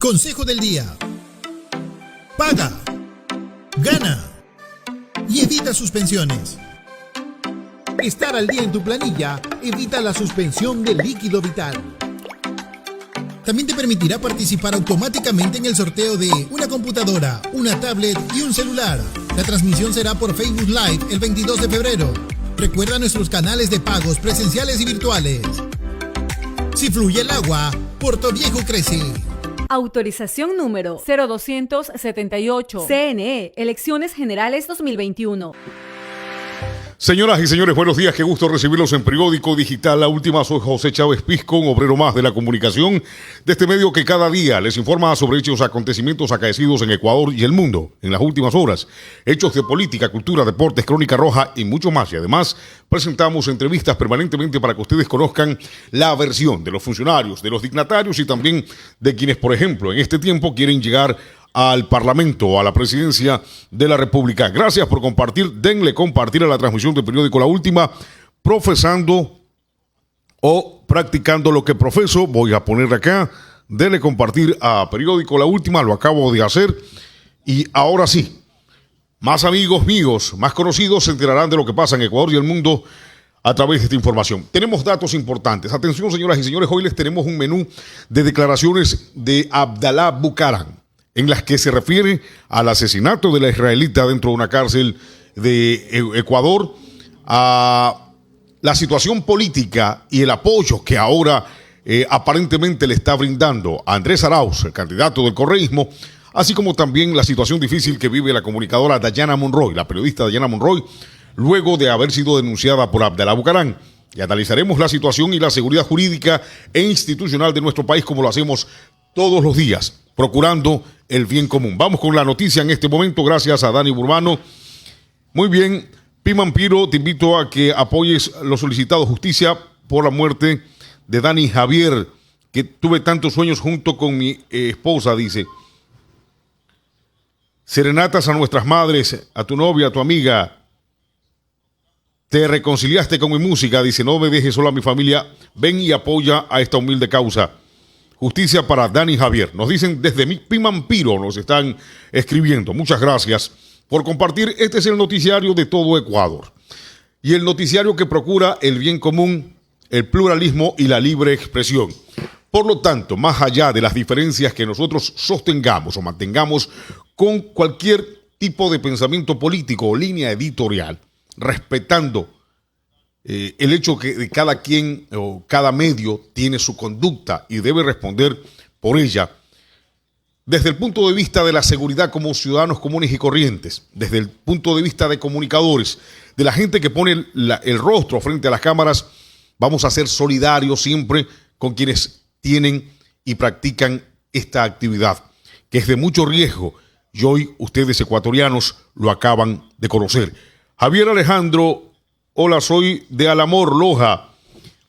Consejo del día. Paga, gana y evita suspensiones. Estar al día en tu planilla evita la suspensión del líquido vital. También te permitirá participar automáticamente en el sorteo de una computadora, una tablet y un celular. La transmisión será por Facebook Live el 22 de febrero. Recuerda nuestros canales de pagos presenciales y virtuales. Si fluye el agua, Puerto Viejo crece. Autorización número 0278. CNE, Elecciones Generales 2021. Señoras y señores, buenos días, qué gusto recibirlos en Periódico Digital La Última. Soy José Chávez Pisco, un obrero más de la comunicación de este medio que cada día les informa sobre hechos, acontecimientos acaecidos en Ecuador y el mundo en las últimas horas, hechos de política, cultura, deportes, crónica roja y mucho más. Y además presentamos entrevistas permanentemente para que ustedes conozcan la versión de los funcionarios, de los dignatarios y también de quienes, por ejemplo, en este tiempo quieren llegar al Parlamento, a la presidencia de la República. Gracias por compartir. Denle compartir a la transmisión del periódico La Última, profesando o practicando lo que profeso. Voy a poner acá, denle compartir a periódico La Última, lo acabo de hacer. Y ahora sí, más amigos míos, más conocidos se enterarán de lo que pasa en Ecuador y el mundo a través de esta información. Tenemos datos importantes. Atención, señoras y señores, hoy les tenemos un menú de declaraciones de Abdalá Bucaram, en las que se refiere al asesinato de la israelita dentro de una cárcel de Ecuador, a la situación política y el apoyo que ahora aparentemente le está brindando a Andrés Arauz, el candidato del correísmo, así como también la situación difícil que vive la comunicadora Dayana Monroy, la periodista Dayana Monroy, luego de haber sido denunciada por Abdalá Bucaram. Y analizaremos la situación y la seguridad jurídica e institucional de nuestro país como lo hacemos todos los días, procurando el bien común. Vamos con la noticia en este momento, gracias a Dani Burbano. Muy bien, Pimampiro, te invito a que apoyes lo solicitado, justicia por la muerte de Dani Javier, que tuve tantos sueños junto con mi esposa, dice. Serenatas a nuestras madres, a tu novia, a tu amiga. Te reconciliaste con mi música, dice, no me dejes sola a mi familia, ven y apoya a esta humilde causa. Justicia para Dani Javier. Nos dicen desde Pimampiro, nos están escribiendo. Muchas gracias por compartir. Este es el noticiario de todo Ecuador. Y el noticiario que procura el bien común, el pluralismo y la libre expresión. Por lo tanto, más allá de las diferencias que nosotros sostengamos o mantengamos con cualquier tipo de pensamiento político o línea editorial, respetando el hecho que cada quien o cada medio tiene su conducta y debe responder por ella, desde el punto de vista de la seguridad como ciudadanos comunes y corrientes, desde el punto de vista de comunicadores, de la gente que pone el rostro frente a las cámaras, vamos a ser solidarios siempre con quienes tienen y practican esta actividad, que es de mucho riesgo, y hoy ustedes ecuatorianos lo acaban de conocer. Javier Alejandro, hola, soy de Alamor, Loja.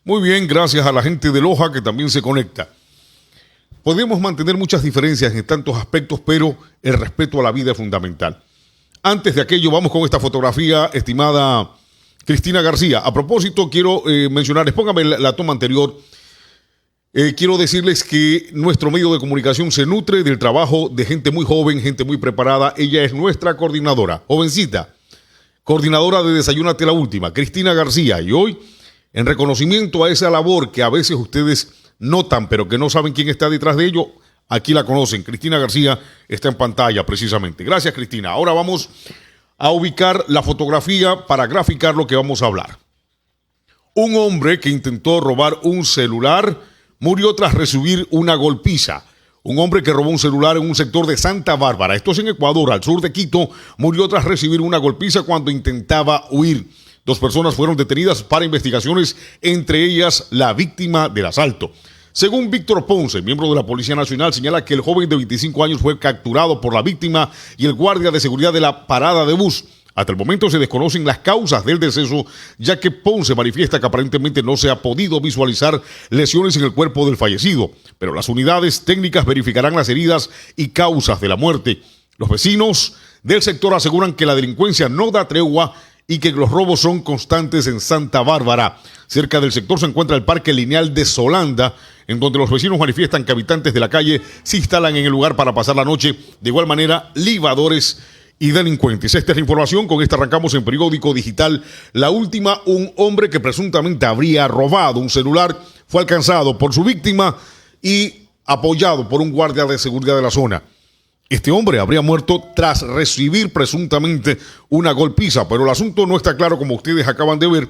Muy bien, gracias a la gente de Loja que también se conecta. Podemos mantener muchas diferencias en tantos aspectos, pero el respeto a la vida es fundamental. Antes de aquello, vamos con esta fotografía, estimada Cristina García. A propósito, quiero mencionarles, póngame la toma anterior. Quiero decirles que nuestro medio de comunicación se nutre del trabajo de gente muy joven, gente muy preparada. Ella es nuestra coordinadora, jovencita, coordinadora de Desayúnate La Última, Cristina García. Y hoy, en reconocimiento a esa labor que a veces ustedes notan, pero que no saben quién está detrás de ello, aquí la conocen. Cristina García está en pantalla precisamente. Gracias, Cristina. Ahora vamos a ubicar la fotografía para graficar lo que vamos a hablar. Un hombre que intentó robar un celular murió tras recibir una golpiza. Un hombre que robó un celular en un sector de Santa Bárbara, esto es en Ecuador, al sur de Quito, murió tras recibir una golpiza cuando intentaba huir. 2 personas fueron detenidas para investigaciones, entre ellas la víctima del asalto. Según Víctor Ponce, miembro de la Policía Nacional, señala que el joven de 25 años fue capturado por la víctima y el guardia de seguridad de la parada de bus. Hasta el momento se desconocen las causas del deceso, ya que Ponce manifiesta que aparentemente no se ha podido visualizar lesiones en el cuerpo del fallecido, pero las unidades técnicas verificarán las heridas y causas de la muerte. Los vecinos del sector aseguran que la delincuencia no da tregua y que los robos son constantes en Santa Bárbara. Cerca del sector se encuentra el Parque Lineal de Solanda, en donde los vecinos manifiestan que habitantes de la calle se instalan en el lugar para pasar la noche. De igual manera, libadores y delincuentes. Esta es la información. Con esta arrancamos en Periódico Digital. La última, un hombre que presuntamente habría robado un celular fue alcanzado por su víctima y apoyado por un guardia de seguridad de la zona. Este hombre habría muerto tras recibir presuntamente una golpiza, pero el asunto no está claro, como ustedes acaban de ver,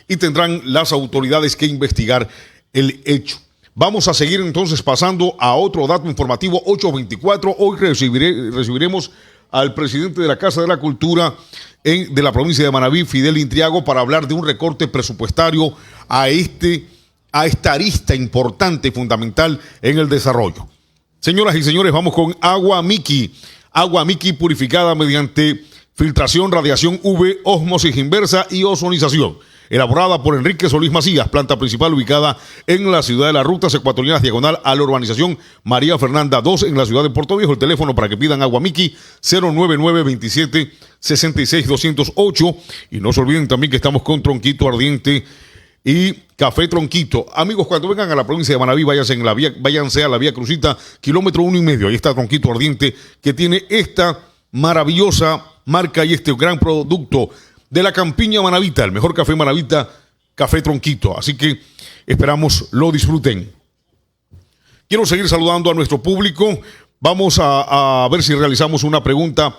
y tendrán las autoridades que investigar el hecho. Vamos a seguir entonces pasando a otro dato informativo, 8:24. Hoy recibiremos al presidente de la Casa de la Cultura de la provincia de Manabí, Fidel Intriago, para hablar de un recorte presupuestario a esta arista importante y fundamental en el desarrollo. Señoras y señores, vamos con Agua Miki. Agua Miki purificada mediante filtración, radiación UV, ósmosis inversa y ozonización. Elaborada por Enrique Solís Macías, planta principal ubicada en la ciudad de las Rutas Ecuatorianas, diagonal a la urbanización María Fernanda 2 en la ciudad de Puerto Viejo. El teléfono para que pidan Agua Miki, 099-27-66-208. Y no se olviden también que estamos con Tronquito Ardiente y Café Tronquito. Amigos, cuando vengan a la provincia de Manabí, váyanse a la vía Crucita, kilómetro 1,5. Ahí está Tronquito Ardiente, que tiene esta maravillosa marca y este gran producto de la campiña manabita, el mejor café manabita, Café Tronquito. Así que esperamos lo disfruten. Quiero seguir saludando a nuestro público. Vamos a ver si realizamos una pregunta.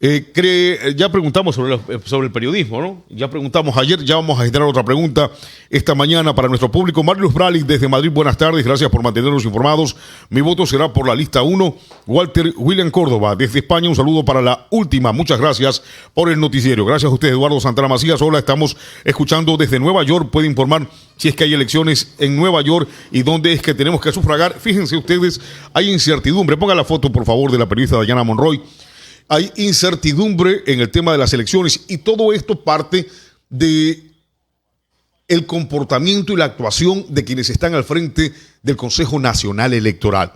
Ya preguntamos sobre el periodismo, ¿no? Ya preguntamos ayer, ya vamos a generar otra pregunta esta mañana para nuestro público. Marius Bralic desde Madrid, buenas tardes, gracias por mantenernos informados. Mi voto será por la lista 1. Walter William Córdoba desde España, un saludo para la última. Muchas gracias por el noticiero. Gracias a usted, Eduardo Santana Macías. Hola, estamos escuchando desde Nueva York. Puede informar si es que hay elecciones en Nueva York y dónde es que tenemos que sufragar. Fíjense ustedes, hay incertidumbre. Ponga la foto, por favor, de la periodista Dayana Monroy. Hay incertidumbre en el tema de las elecciones y todo esto parte de el comportamiento y la actuación de quienes están al frente del Consejo Nacional Electoral.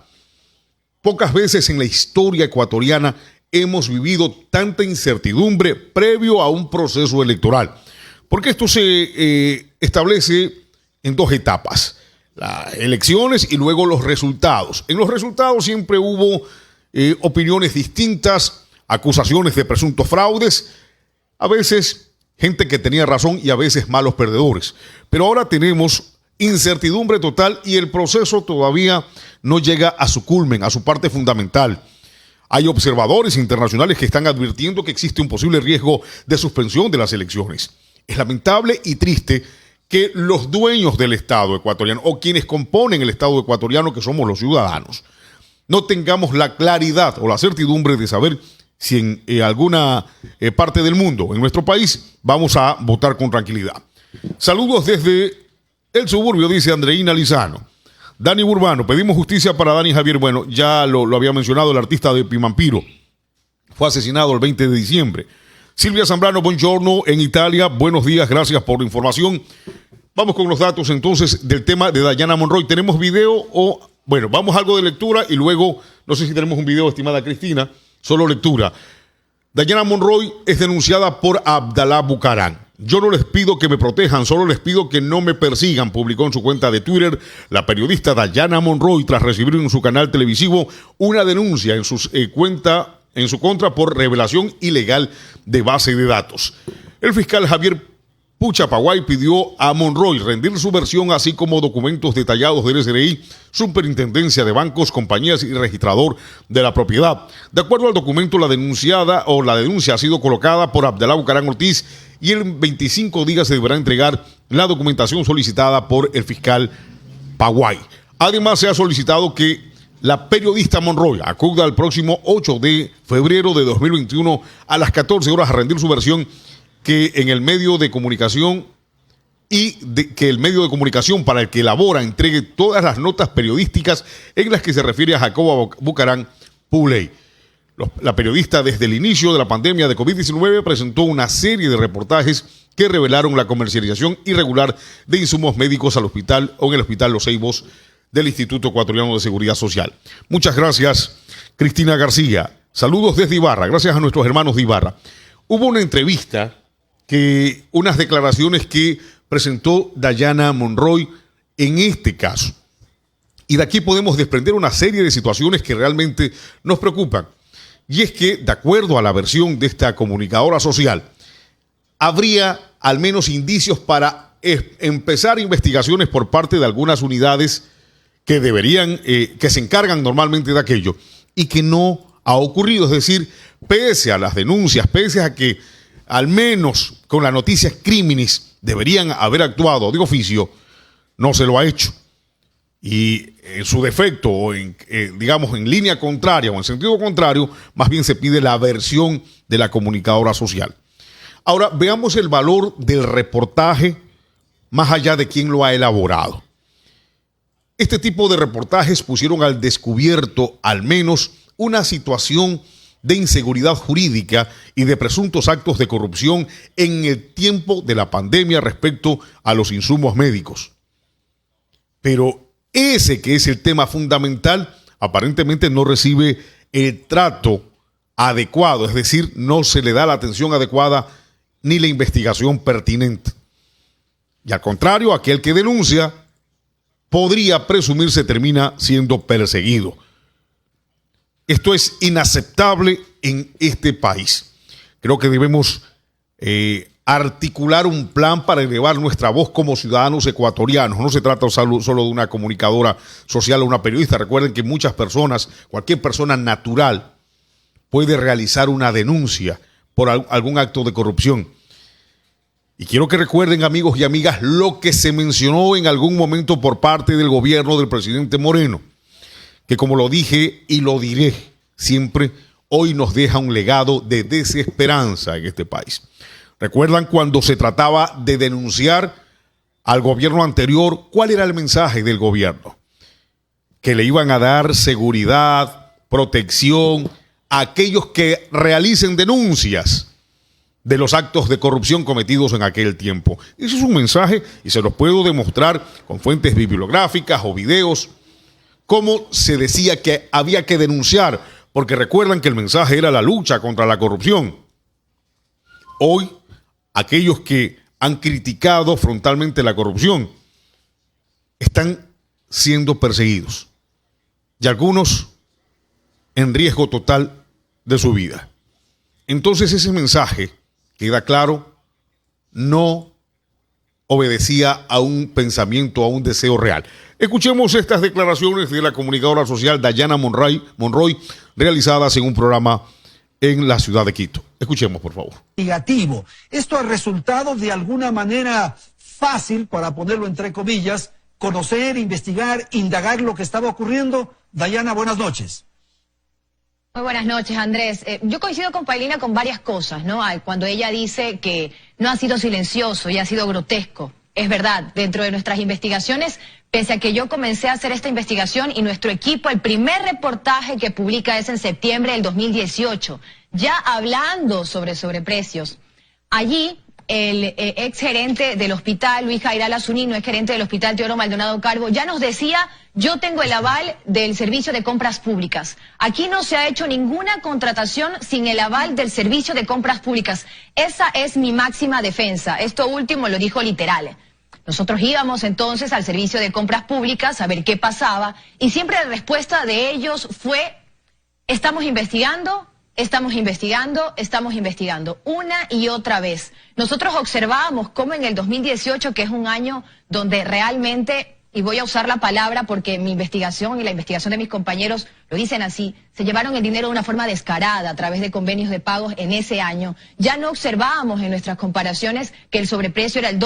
Pocas veces en la historia ecuatoriana hemos vivido tanta incertidumbre previo a un proceso electoral, porque esto se establece en dos etapas, las elecciones y luego los resultados. En los resultados siempre hubo opiniones distintas, acusaciones de presuntos fraudes, a veces gente que tenía razón y a veces malos perdedores. Pero ahora tenemos incertidumbre total y el proceso todavía no llega a su culmen, a su parte fundamental. Hay observadores internacionales que están advirtiendo que existe un posible riesgo de suspensión de las elecciones. Es lamentable y triste que los dueños del Estado ecuatoriano o quienes componen el Estado ecuatoriano, que somos los ciudadanos, no tengamos la claridad o la certidumbre de saber si en alguna parte del mundo, en nuestro país, vamos a votar con tranquilidad. Saludos desde el suburbio, dice Andreina Lizano. Dani Burbano, pedimos justicia para Dani Javier. Bueno, ya lo había mencionado, el artista de Pimampiro. Fue asesinado el 20 de diciembre. Silvia Zambrano, buongiorno, en Italia. Buenos días, gracias por la información. Vamos con los datos entonces del tema de Dayana Monroy. ¿Tenemos video o...? Bueno, vamos a algo de lectura y luego, no sé si tenemos un video, estimada Cristina. Solo lectura. Dayana Monroy es denunciada por Abdalá Bucaram. Yo no les pido que me protejan, solo les pido que no me persigan, publicó en su cuenta de Twitter la periodista Dayana Monroy tras recibir en su canal televisivo una denuncia en su contra por revelación ilegal de base de datos. El fiscal Javier Puchapaguay pidió a Monroy rendir su versión, así como documentos detallados del SRI, Superintendencia de Bancos, Compañías y Registrador de la Propiedad. De acuerdo al documento, la denuncia ha sido colocada por Abdalá Bucaram Ortiz y en 25 días se deberá entregar la documentación solicitada por el fiscal Paguay. Además, se ha solicitado que la periodista Monroy acuda el próximo 8 de febrero de 2021 a las 14 horas a rendir su versión, que en el medio de comunicación que el medio de comunicación para el que elabora entregue todas las notas periodísticas en las que se refiere a Jacobo Bucaram Puley. La periodista, desde el inicio de la pandemia de COVID-19, presentó una serie de reportajes que revelaron la comercialización irregular de insumos médicos al hospital o en el Hospital Los Ceibos del Instituto Ecuatoriano de Seguridad Social. Muchas gracias, Cristina García. Saludos desde Ibarra, gracias a nuestros hermanos de Ibarra. Hubo una entrevista, unas declaraciones que presentó Dayana Monroy en este caso. Y de aquí podemos desprender una serie de situaciones que realmente nos preocupan. Y es que, de acuerdo a la versión de esta comunicadora social, habría al menos indicios para empezar investigaciones por parte de algunas unidades que deberían, que se encargan normalmente de aquello y que no ha ocurrido. Es decir, pese a las denuncias, pese a que al menos con las noticias crímenes deberían haber actuado de oficio, no se lo ha hecho. Y en su defecto, o digamos en línea contraria o en sentido contrario, más bien se pide la versión de la comunicadora social. Ahora, veamos el valor del reportaje más allá de quién lo ha elaborado. Este tipo de reportajes pusieron al descubierto al menos una situación de inseguridad jurídica y de presuntos actos de corrupción en el tiempo de la pandemia respecto a los insumos médicos. Pero ese que es el tema fundamental, aparentemente no recibe el trato adecuado, es decir, no se le da la atención adecuada ni la investigación pertinente. Y al contrario, aquel que denuncia podría presumirse termina siendo perseguido. Esto es inaceptable en este país. Creo que debemos articular un plan para elevar nuestra voz como ciudadanos ecuatorianos. No se trata solo de una comunicadora social o una periodista. Recuerden que muchas personas, cualquier persona natural, puede realizar una denuncia por algún acto de corrupción. Y quiero que recuerden, amigos y amigas, lo que se mencionó en algún momento por parte del gobierno del presidente Moreno, que como lo dije y lo diré siempre, hoy nos deja un legado de desesperanza en este país. ¿Recuerdan cuando se trataba de denunciar al gobierno anterior? ¿Cuál era el mensaje del gobierno? Que le iban a dar seguridad, protección a aquellos que realicen denuncias de los actos de corrupción cometidos en aquel tiempo. Ese es un mensaje y se los puedo demostrar con fuentes bibliográficas o videos, cómo se decía que había que denunciar, porque recuerdan que el mensaje era la lucha contra la corrupción. Hoy, aquellos que han criticado frontalmente la corrupción están siendo perseguidos y algunos en riesgo total de su vida. Entonces ese mensaje, queda claro, no obedecía a un pensamiento, a un deseo real. Escuchemos estas declaraciones de la comunicadora social Dayana Monroy realizadas en un programa en la ciudad de Quito. Escuchemos, por favor. Negativo. Esto ha resultado de alguna manera fácil, para ponerlo entre comillas, conocer, investigar, indagar lo que estaba ocurriendo. Dayana, buenas noches. Muy buenas noches, Andrés. Yo coincido con Paulina con varias cosas, ¿no? Cuando ella dice que no ha sido silencioso y ha sido grotesco. Es verdad, dentro de nuestras investigaciones, pese a que yo comencé a hacer esta investigación y nuestro equipo, el primer reportaje que publica es en septiembre del 2018, ya hablando sobre sobreprecios. Allí, el ex gerente del hospital, Luis Jairal Zunino, ex gerente del hospital Teodoro Maldonado Carbo, ya nos decía: yo tengo el aval del Servicio de Compras Públicas. Aquí no se ha hecho ninguna contratación sin el aval del Servicio de Compras Públicas. Esa es mi máxima defensa. Esto último lo dijo literal. Nosotros íbamos entonces al Servicio de Compras Públicas a ver qué pasaba y siempre la respuesta de ellos fue: estamos investigando, estamos investigando, estamos investigando, una y otra vez. Nosotros observábamos cómo en el 2018, que es un año donde realmente, y voy a usar la palabra porque mi investigación y la investigación de mis compañeros lo dicen así, se llevaron el dinero de una forma descarada a través de convenios de pagos en ese año. Ya no observábamos en nuestras comparaciones que el sobreprecio era del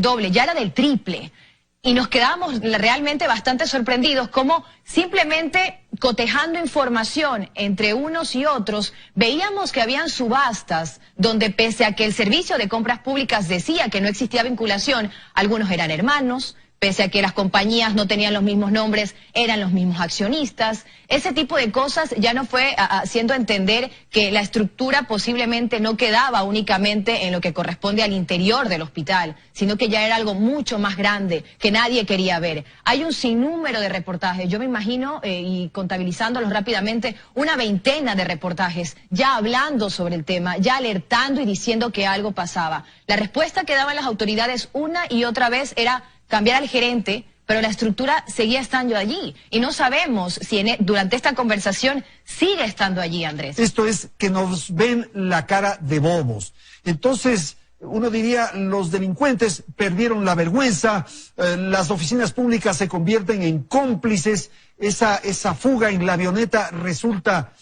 doble, ya era del triple. Y nos quedamos realmente bastante sorprendidos cómo simplemente cotejando información entre unos y otros, veíamos que habían subastas donde, pese a que el Servicio de Compras Públicas decía que no existía vinculación, algunos eran hermanos. Pese a que las compañías no tenían los mismos nombres, eran los mismos accionistas. Ese tipo de cosas ya no fue haciendo entender que la estructura posiblemente no quedaba únicamente en lo que corresponde al interior del hospital, sino que ya era algo mucho más grande que nadie quería ver. Hay un sinnúmero de reportajes, yo me imagino, y contabilizándolos rápidamente, una veintena de reportajes ya hablando sobre el tema, ya alertando y diciendo que algo pasaba. La respuesta que daban las autoridades una y otra vez era cambiar al gerente pero la estructura seguía estando allí. Y no sabemos si durante esta conversación sigue estando allí, Andrés. Esto es que nos ven la cara de bobos. Entonces, uno diría, los delincuentes perdieron la vergüenza, las oficinas públicas se convierten en cómplices, esa fuga en la avioneta resulta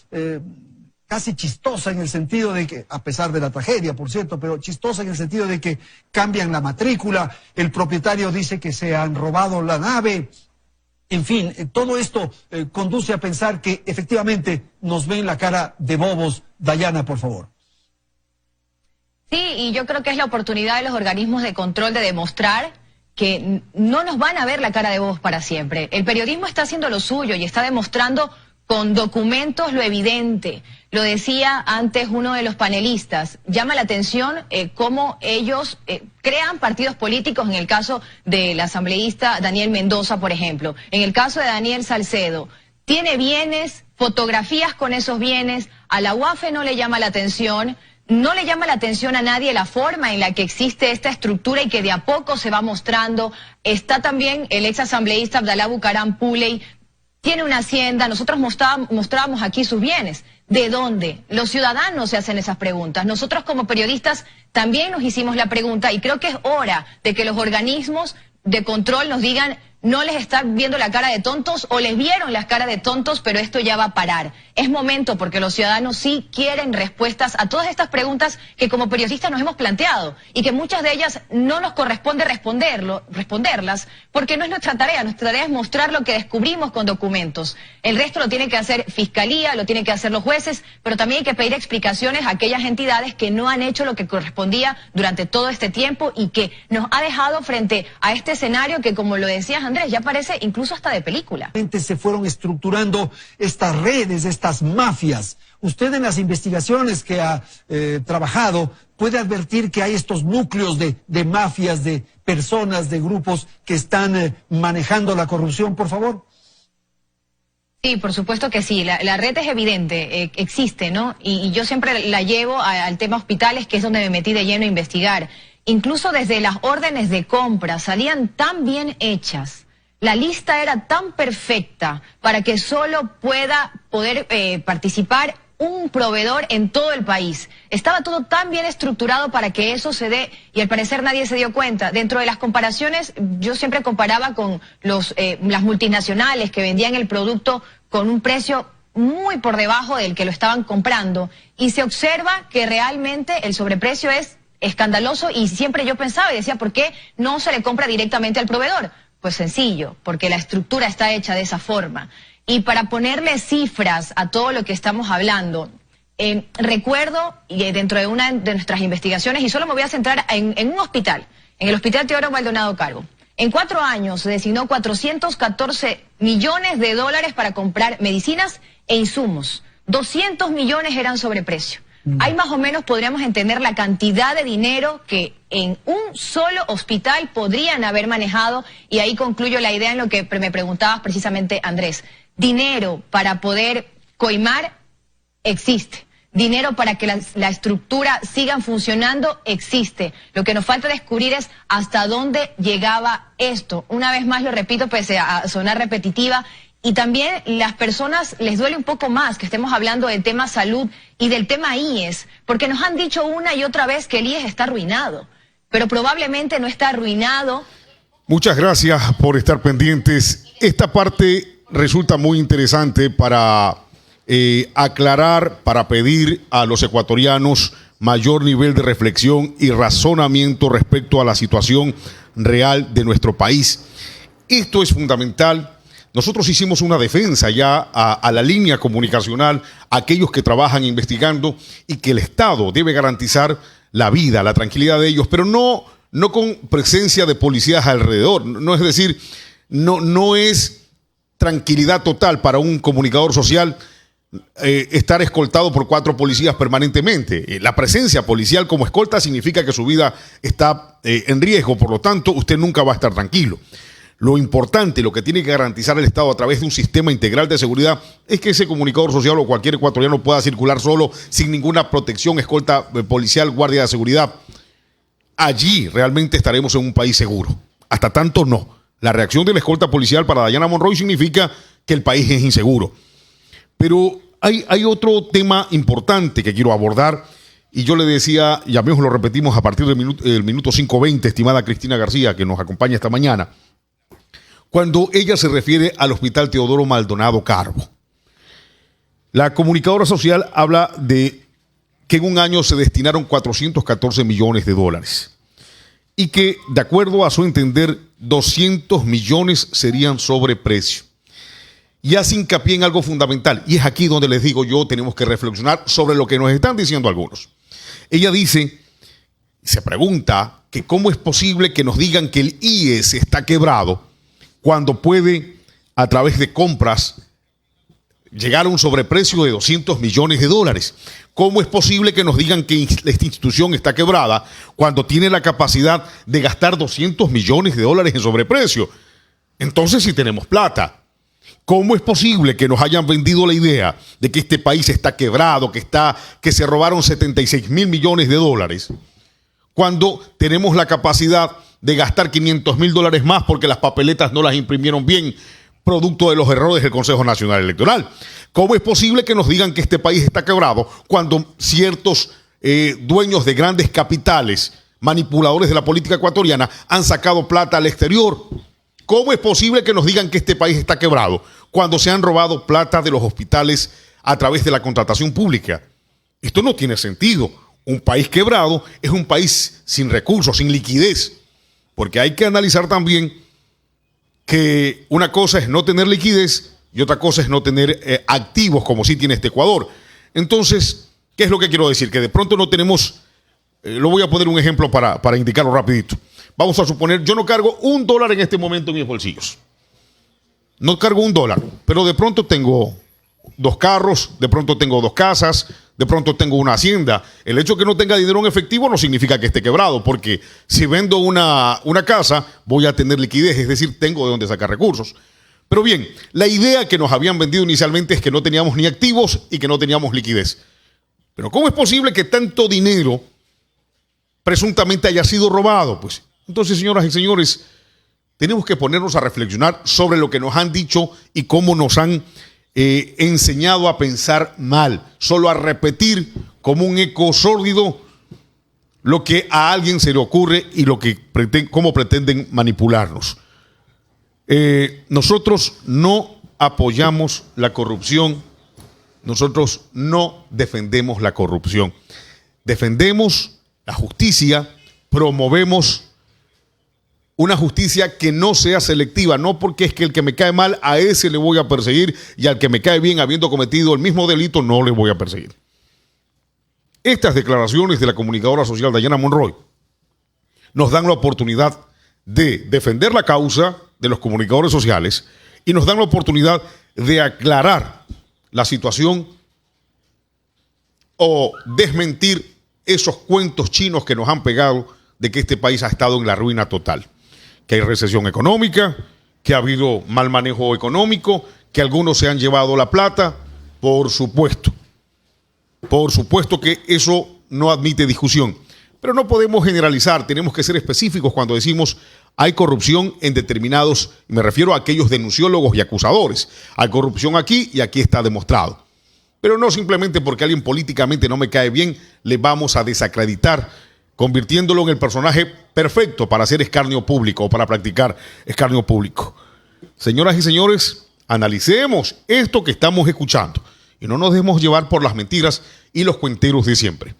casi chistosa en el sentido de que, a pesar de la tragedia, por cierto, pero chistosa en el sentido de que cambian la matrícula, el propietario dice que se han robado la nave. En fin, todo esto conduce a pensar que efectivamente nos ven la cara de bobos. Dayana, por favor. Sí, y yo creo que es la oportunidad de los organismos de control de demostrar que no nos van a ver la cara de bobos para siempre. El periodismo está haciendo lo suyo y está demostrando con documentos lo evidente. Lo decía antes uno de los panelistas. Llama la atención cómo ellos crean partidos políticos, en el caso del asambleísta Daniel Mendoza, por ejemplo. En el caso de Daniel Salcedo, tiene bienes, fotografías con esos bienes, a la UAFE no le llama la atención. No le llama la atención a nadie la forma en la que existe esta estructura y que de a poco se va mostrando. Está también el ex asambleísta Abdalá Bucaram Puley, tiene una hacienda, nosotros mostrábamos aquí sus bienes. ¿De dónde? Los ciudadanos se hacen esas preguntas. Nosotros como periodistas también nos hicimos la pregunta y creo que es hora de que los organismos de control nos digan: no les están viendo la cara de tontos o les vieron las caras de tontos, pero esto ya va a parar. Es momento, porque los ciudadanos sí quieren respuestas a todas estas preguntas que como periodistas nos hemos planteado y que muchas de ellas no nos corresponde responderlas, porque no es nuestra tarea es mostrar lo que descubrimos con documentos. El resto lo tiene que hacer Fiscalía, lo tienen que hacer los jueces, pero también hay que pedir explicaciones a aquellas entidades que no han hecho lo que correspondía durante todo este tiempo y que nos ha dejado frente a este escenario que, como lo decías, Andrés, ya parece incluso hasta de película. Se fueron estructurando estas redes, estas mafias. Usted en las investigaciones que ha trabajado puede advertir que hay estos núcleos de mafias, de personas, de grupos que están manejando la corrupción, por favor. Sí, por supuesto que sí. La red es evidente, existe, ¿no? Y yo siempre la llevo al tema hospitales, que es donde me metí de lleno a investigar. Incluso desde las órdenes de compra salían tan bien hechas. La lista era tan perfecta para que solo pueda poder participar un proveedor en todo el país. Estaba todo tan bien estructurado para que eso se dé y al parecer nadie se dio cuenta. Dentro de las comparaciones, yo siempre comparaba con las multinacionales que vendían el producto con un precio muy por debajo del que lo estaban comprando y se observa que realmente el sobreprecio es escandaloso y siempre yo pensaba y decía, ¿por qué no se le compra directamente al proveedor? Pues sencillo, porque la estructura está hecha de esa forma. Y para ponerle cifras a todo lo que estamos hablando, recuerdo, y dentro de una de nuestras investigaciones, y solo me voy a centrar en un hospital, en el Hospital Teodoro Maldonado Carbo. En 4 años se designó 414 millones de dólares para comprar medicinas e insumos. 200 millones eran sobreprecio. Ahí más o menos podríamos entender la cantidad de dinero que en un solo hospital podrían haber manejado, y ahí concluyo la idea en lo que me preguntabas precisamente, Andrés. Dinero para poder coimar existe. Dinero para que la estructura siga funcionando existe. Lo que nos falta descubrir es hasta dónde llegaba esto. Una vez más lo repito, pese a sonar repetitiva, y también las personas les duele un poco más que estemos hablando del tema salud y del tema IES, porque nos han dicho una y otra vez que el IES está arruinado, pero probablemente no está arruinado. Muchas gracias por estar pendientes. Esta parte resulta muy interesante para aclarar, para pedir a los ecuatorianos mayor nivel de reflexión y razonamiento respecto a la situación real de nuestro país. Esto es fundamental. Nosotros hicimos una defensa ya a la línea comunicacional, a aquellos que trabajan investigando, y que el Estado debe garantizar la vida, la tranquilidad de ellos, pero no con presencia de policías alrededor. No es decir, no es tranquilidad total para un comunicador social estar escoltado por 4 policías permanentemente. La presencia policial como escolta significa que su vida está en riesgo, por lo tanto usted nunca va a estar tranquilo. Lo importante, lo que tiene que garantizar el Estado a través de un sistema integral de seguridad, es que ese comunicador social o cualquier ecuatoriano pueda circular solo, sin ninguna protección, escolta policial, guardia de seguridad. Allí realmente estaremos en un país seguro. Hasta tanto no. La reacción de la escolta policial para Dayana Monroy significa que el país es inseguro. Pero hay otro tema importante que quiero abordar, y yo le decía, ya mismo lo repetimos a partir del minuto 5:20, estimada Cristina García, que nos acompaña esta mañana, cuando ella se refiere al Hospital Teodoro Maldonado Carbo. La comunicadora social habla de que en un año se destinaron 414 millones de dólares y que, de acuerdo a su entender, 200 millones serían sobreprecio. Y hace hincapié en algo fundamental, y es aquí donde les digo yo, tenemos que reflexionar sobre lo que nos están diciendo algunos. Ella dice, se pregunta, que cómo es posible que nos digan que el IES está quebrado cuando puede, a través de compras, llegar a un sobreprecio de 200 millones de dólares. ¿Cómo es posible que nos digan que esta institución está quebrada cuando tiene la capacidad de gastar 200 millones de dólares en sobreprecio? Entonces sí tenemos plata. ¿Cómo es posible que nos hayan vendido la idea de que este país está quebrado, que se robaron 76 mil millones de dólares, cuando tenemos la capacidad de gastar 500 mil dólares más porque las papeletas no las imprimieron bien, producto de los errores del Consejo Nacional Electoral? ¿Cómo es posible que nos digan que este país está quebrado cuando ciertos dueños de grandes capitales, manipuladores de la política ecuatoriana, han sacado plata al exterior? ¿Cómo es posible que nos digan que este país está quebrado cuando se han robado plata de los hospitales a través de la contratación pública? Esto no tiene sentido. Un país quebrado es un país sin recursos, sin liquidez, porque hay que analizar también que una cosa es no tener liquidez y otra cosa es no tener activos como sí tiene este Ecuador. Entonces, ¿qué es lo que quiero decir? Que de pronto no tenemos, lo voy a poner un ejemplo para indicarlo rapidito. Vamos a suponer, yo no cargo $1 en este momento en mis bolsillos. No cargo $1, pero de pronto tengo 2 carros, de pronto tengo 2 casas, de pronto tengo una hacienda. El hecho de que no tenga dinero en efectivo no significa que esté quebrado, porque si vendo una casa, voy a tener liquidez, es decir, tengo de dónde sacar recursos. Pero bien, la idea que nos habían vendido inicialmente es que no teníamos ni activos y que no teníamos liquidez. Pero ¿cómo es posible que tanto dinero presuntamente haya sido robado? Pues entonces, señoras y señores, tenemos que ponernos a reflexionar sobre lo que nos han dicho y cómo nos han enseñado a pensar mal, solo a repetir como un eco sórdido lo que a alguien se le ocurre y cómo pretenden manipularnos. Nosotros no apoyamos la corrupción, nosotros no defendemos la corrupción, defendemos la justicia, promovemos una justicia que no sea selectiva, no porque es que el que me cae mal a ese le voy a perseguir y al que me cae bien habiendo cometido el mismo delito no le voy a perseguir. Estas declaraciones de la comunicadora social Dayana Monroy nos dan la oportunidad de defender la causa de los comunicadores sociales y nos dan la oportunidad de aclarar la situación o desmentir esos cuentos chinos que nos han pegado de que este país ha estado en la ruina total, que hay recesión económica, que ha habido mal manejo económico, que algunos se han llevado la plata. Por supuesto que eso no admite discusión, pero no podemos generalizar, tenemos que ser específicos cuando decimos hay corrupción en determinados, me refiero a aquellos denunciólogos y acusadores, hay corrupción aquí y aquí está demostrado, pero no simplemente porque alguien políticamente no me cae bien, le vamos a desacreditar convirtiéndolo en el personaje perfecto para hacer escarnio público o para practicar escarnio público. Señoras y señores, analicemos esto que estamos escuchando y no nos dejemos llevar por las mentiras y los cuenteros de siempre.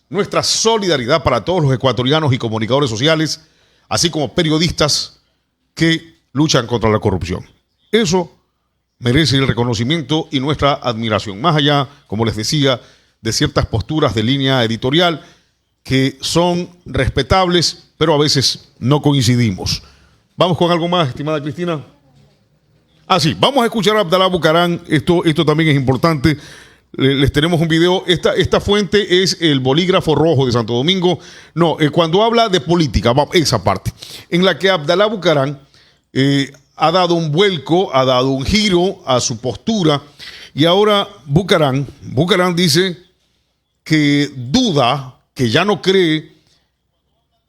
Nuestra solidaridad para todos los ecuatorianos y comunicadores sociales, así como periodistas que luchan contra la corrupción. Eso merece el reconocimiento y nuestra admiración, más allá, como les decía, de ciertas posturas de línea editorial que son respetables, pero a veces no coincidimos. Vamos con algo más, estimada Cristina. Sí, vamos a escuchar a Abdalá Bucaram. Esto también es importante. Les tenemos un video. Esta fuente es el Bolígrafo Rojo de Santo Domingo. No, cuando habla de política, esa parte, en la que Abdalá Bucaram ha dado un vuelco, ha dado un giro a su postura, y ahora Bucaram dice que duda, que ya no cree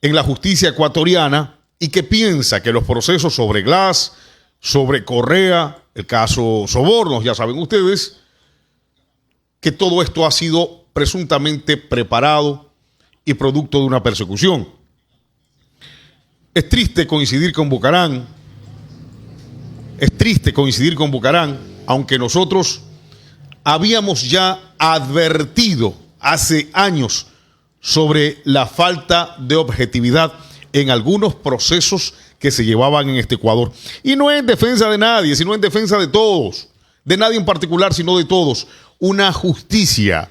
en la justicia ecuatoriana y que piensa que los procesos sobre Glass, sobre Correa, el caso Sobornos, ya saben ustedes, que todo esto ha sido presuntamente preparado y producto de una persecución. Es triste coincidir con Bucaram, aunque nosotros habíamos ya advertido hace años sobre la falta de objetividad en algunos procesos que se llevaban en este Ecuador. Y no es en defensa de nadie, sino en defensa de todos, de nadie en particular, sino de todos. Una justicia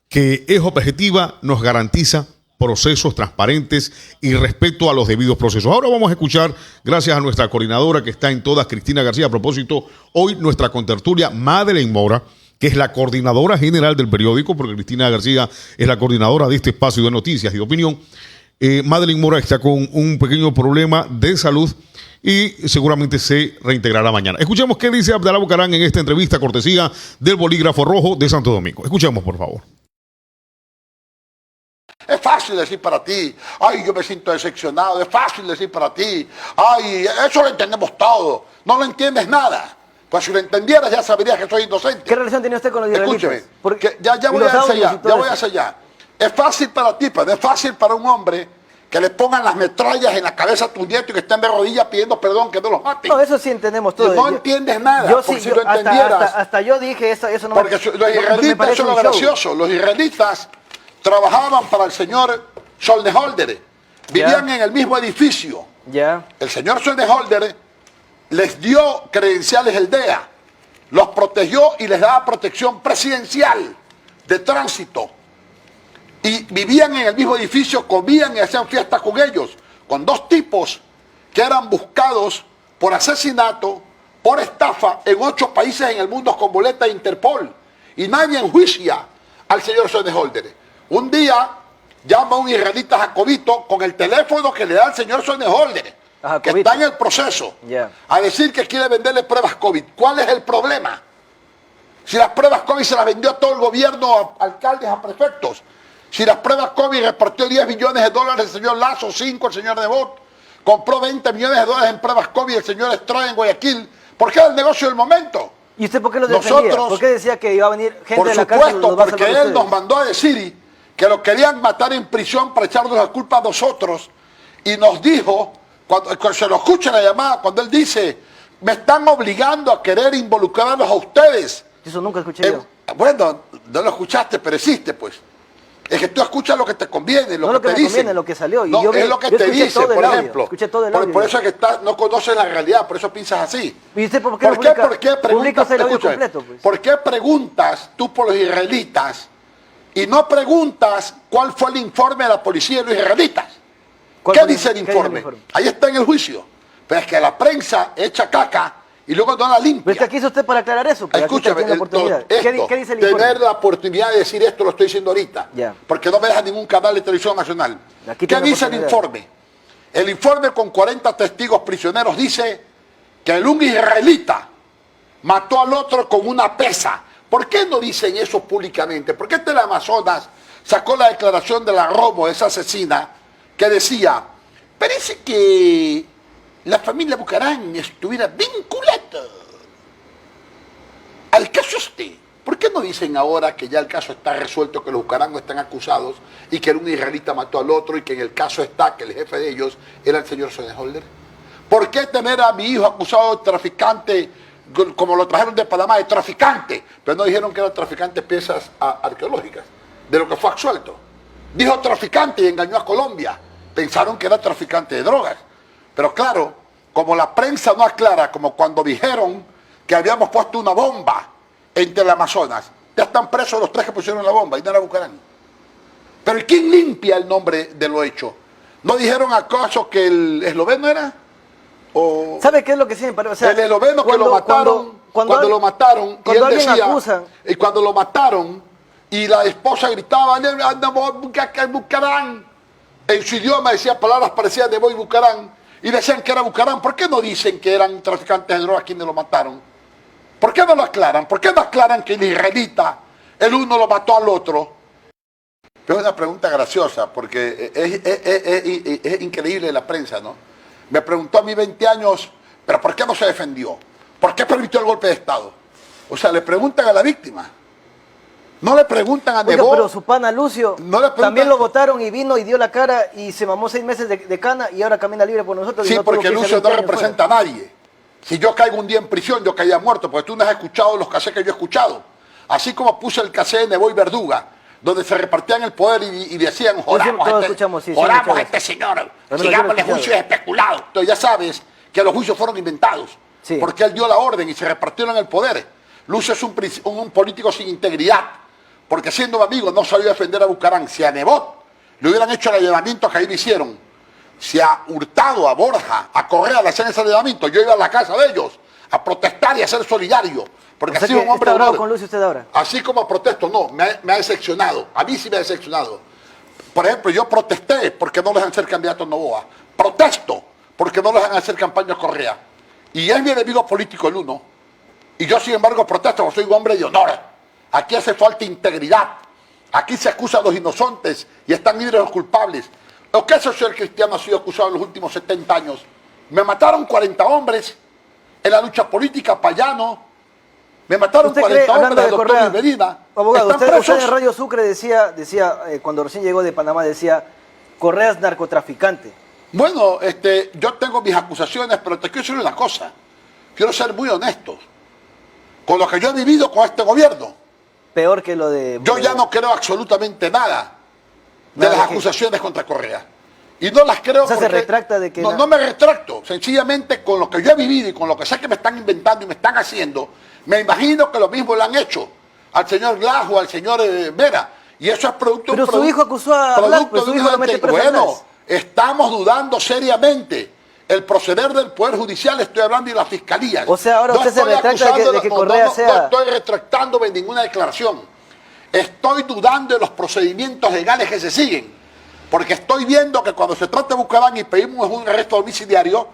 que es objetiva nos garantiza procesos transparentes y respeto a los debidos procesos. Ahora vamos a escuchar, gracias a nuestra coordinadora que está en todas, Cristina García. A propósito, hoy nuestra contertulia Madeleine Mora, que es la coordinadora general del periódico, porque Cristina García es la coordinadora de este espacio de noticias y de opinión. Madeleine Mora está con un pequeño problema de salud y seguramente se reintegrará mañana. Escuchemos qué dice Abdalá Bucaram en esta entrevista cortesía del Bolígrafo Rojo de Santo Domingo. Escuchemos, por favor. Es fácil decir para ti, ay, yo me siento decepcionado. Es fácil decir para ti, ay, eso lo entendemos todo. No lo entiendes nada. Pues si lo entendieras ya saberías que soy inocente. ¿Qué relación tiene usted con los israelitas? Escúcheme, porque ya voy hacia allá. Es fácil para ti, pero es fácil para un hombre que le pongan las metrallas en la cabeza a tu nieto y que estén de rodillas pidiendo perdón, que no los maten. No, eso sí entendemos todo. No entiendes nada, yo sí, porque si lo entendieras... Hasta yo dije eso no porque los israelitas, eso es lo gracioso, los israelitas trabajaban para el señor Solnejolder, vivían en el mismo edificio. El señor Solnejolder les dio credenciales el DEA, los protegió y les daba protección presidencial de tránsito. Y vivían en el mismo edificio, comían y hacían fiestas con ellos, con dos tipos que eran buscados por asesinato, por estafa en 8 países en el mundo con boleta de Interpol. Y nadie enjuicia al señor Solnejolder. Un día llama un israelita jacobito con el teléfono que le da el señor Solnejolder, que está en el proceso, a decir que quiere venderle pruebas COVID. ¿Cuál es el problema? Si las pruebas COVID se las vendió a todo el gobierno, a alcaldes, a prefectos. Si las pruebas COVID repartió 10 millones de dólares el señor Lazo, 5 el señor Nebot, compró 20 millones de dólares en pruebas COVID el señor Estrada en Guayaquil, porque era el negocio del momento. ¿Y usted por qué lo defendía? ¿Por qué decía que iba a venir gente de la cárcel? Por supuesto, porque él nos mandó a decir que lo querían matar en prisión para echarnos la culpa a nosotros, y nos dijo, cuando se lo escucha la llamada, cuando él dice, me están obligando a querer involucrarlos a ustedes. Eso nunca escuché yo. Bueno, no lo escuchaste, pero existe, pues. Es que tú escuchas lo que te conviene, lo que te dicen. Conviene, lo que salió. No, yo es lo que te dice, por ejemplo. Escuché todo el audio. Por eso es que no conoces la realidad, por eso piensas así. ¿Y usted por qué preguntas, el audio completo, pues? ¿Por qué preguntas tú por los israelitas y no preguntas cuál fue el informe de la policía de los israelitas? ¿Qué dice el informe? Ahí está en el juicio. Pero es que la prensa echa caca y luego no la limpia. Pero ¿qué hizo usted para aclarar eso? Escúchame, ¿Qué dice el informe? Tener la oportunidad de decir esto lo estoy diciendo ahorita, porque no me deja ningún canal de televisión nacional. ¿Qué dice el informe? El informe con 40 testigos prisioneros dice que un israelita mató al otro con una pesa. ¿Por qué no dicen eso públicamente? ¿Por qué el Amazonas sacó la declaración de la Romo, esa asesina, que decía, parece que la familia Bucaram estuviera vinculada al caso este? ¿Por qué no dicen ahora que ya el caso está resuelto, que los Bucaram no están acusados y que un israelita mató al otro y que en el caso está que el jefe de ellos era el señor Solnejolder? ¿Por qué tener a mi hijo acusado de traficante, como lo trajeron de Panamá, de traficante? Pero no dijeron que era traficante de piezas arqueológicas, de lo que fue absuelto. Dijo traficante y engañó a Colombia. Pensaron que era traficante de drogas. Pero claro, como la prensa no aclara, como cuando dijeron que habíamos puesto una bomba entre el Amazonas, ya están presos los 3 que pusieron la bomba y no era Bucaram. Pero ¿y quién limpia el nombre de lo hecho? ¿No dijeron acaso que el esloveno era? O ¿sabe qué es lo que sí me parece? O sea, el esloveno que lo mataron, cuando lo mataron, y él decía, y cuando lo mataron, y la esposa gritaba, Bucaram, en su idioma decía palabras parecidas de Boy Bucaram, y decían que era Bucaram. ¿Por qué no dicen que eran traficantes de drogas quienes lo mataron? ¿Por qué no lo aclaran? ¿Por qué no aclaran que el israelita, el uno lo mató al otro? Es una pregunta graciosa, porque es increíble la prensa, ¿no? me preguntó a mí 20 años, pero ¿por qué no se defendió? ¿Por qué permitió el golpe de Estado? O sea, le preguntan a la víctima. No le preguntan a Nebot. Pero su pana Lucio, también lo votaron y vino y dio la cara y se mamó 6 meses de cana y ahora camina libre por nosotros. Sí, porque Lucio no representa a nadie. Si yo caigo un día en prisión, yo caía muerto, porque tú no has escuchado los cassettes que yo he escuchado. Así como puse el cassette de Nebot y Verduga, donde se repartían el poder y decían, joramos a este señor, sigámosle juicios especulados. Entonces ya sabes que los juicios fueron inventados, porque él dio la orden y se repartieron el poder. Lucio es un político sin integridad, porque siendo un amigo no sabía defender a Bucarán. Si a Nebot le hubieran hecho el allanamiento que ahí le hicieron, si a Hurtado, a Borja, a Correa le hacían ese allanamiento, yo iba a la casa de ellos a protestar y a ser solidario. Porque ha sido un hombre bravo con Lucio usted ahora. Así como protesto, no, me ha decepcionado. A mí sí me ha decepcionado. Por ejemplo, yo protesté porque no les dejan ser candidatos Novoa. Protesto porque no les dejan hacer campaña Correa. Y es mi enemigo político el uno. Y yo, sin embargo, protesto porque soy un hombre de honor. Aquí hace falta integridad. Aquí se acusa a los inocentes y están libres los culpables. ¿O qué social cristiano ha sido acusado en los últimos 70 años? Me mataron 40 hombres en la lucha política, Payano. Me mataron 40 hombres, el doctor Luis Medina. Abogado, usted en Radio Sucre decía cuando recién llegó de Panamá, decía, Correa es narcotraficante. Bueno, yo tengo mis acusaciones, pero te quiero decir una cosa. Quiero ser muy honesto. Con lo que yo he vivido con este gobierno. Peor que lo de... Yo ya no creo absolutamente nada de las acusaciones contra Correa. Y no las creo porque... se retracta de que... No me retracto. Sencillamente, con lo que yo he vivido y con lo que sé que me están inventando y me están haciendo, me imagino que lo mismo le han hecho al señor Glass o al señor Vera. Y eso es producto... Pero su hijo acusó a Glass, pero su hijo lo mete preso. Bueno, estamos dudando seriamente el proceder del Poder Judicial, estoy hablando de la Fiscalía. O sea, ahora usted se retracta de que Correa sea... No estoy retractándome en ninguna declaración. Estoy dudando de los procedimientos legales que se siguen. Porque estoy viendo que cuando se trata de Bucarán y pedimos un arresto domiciliario,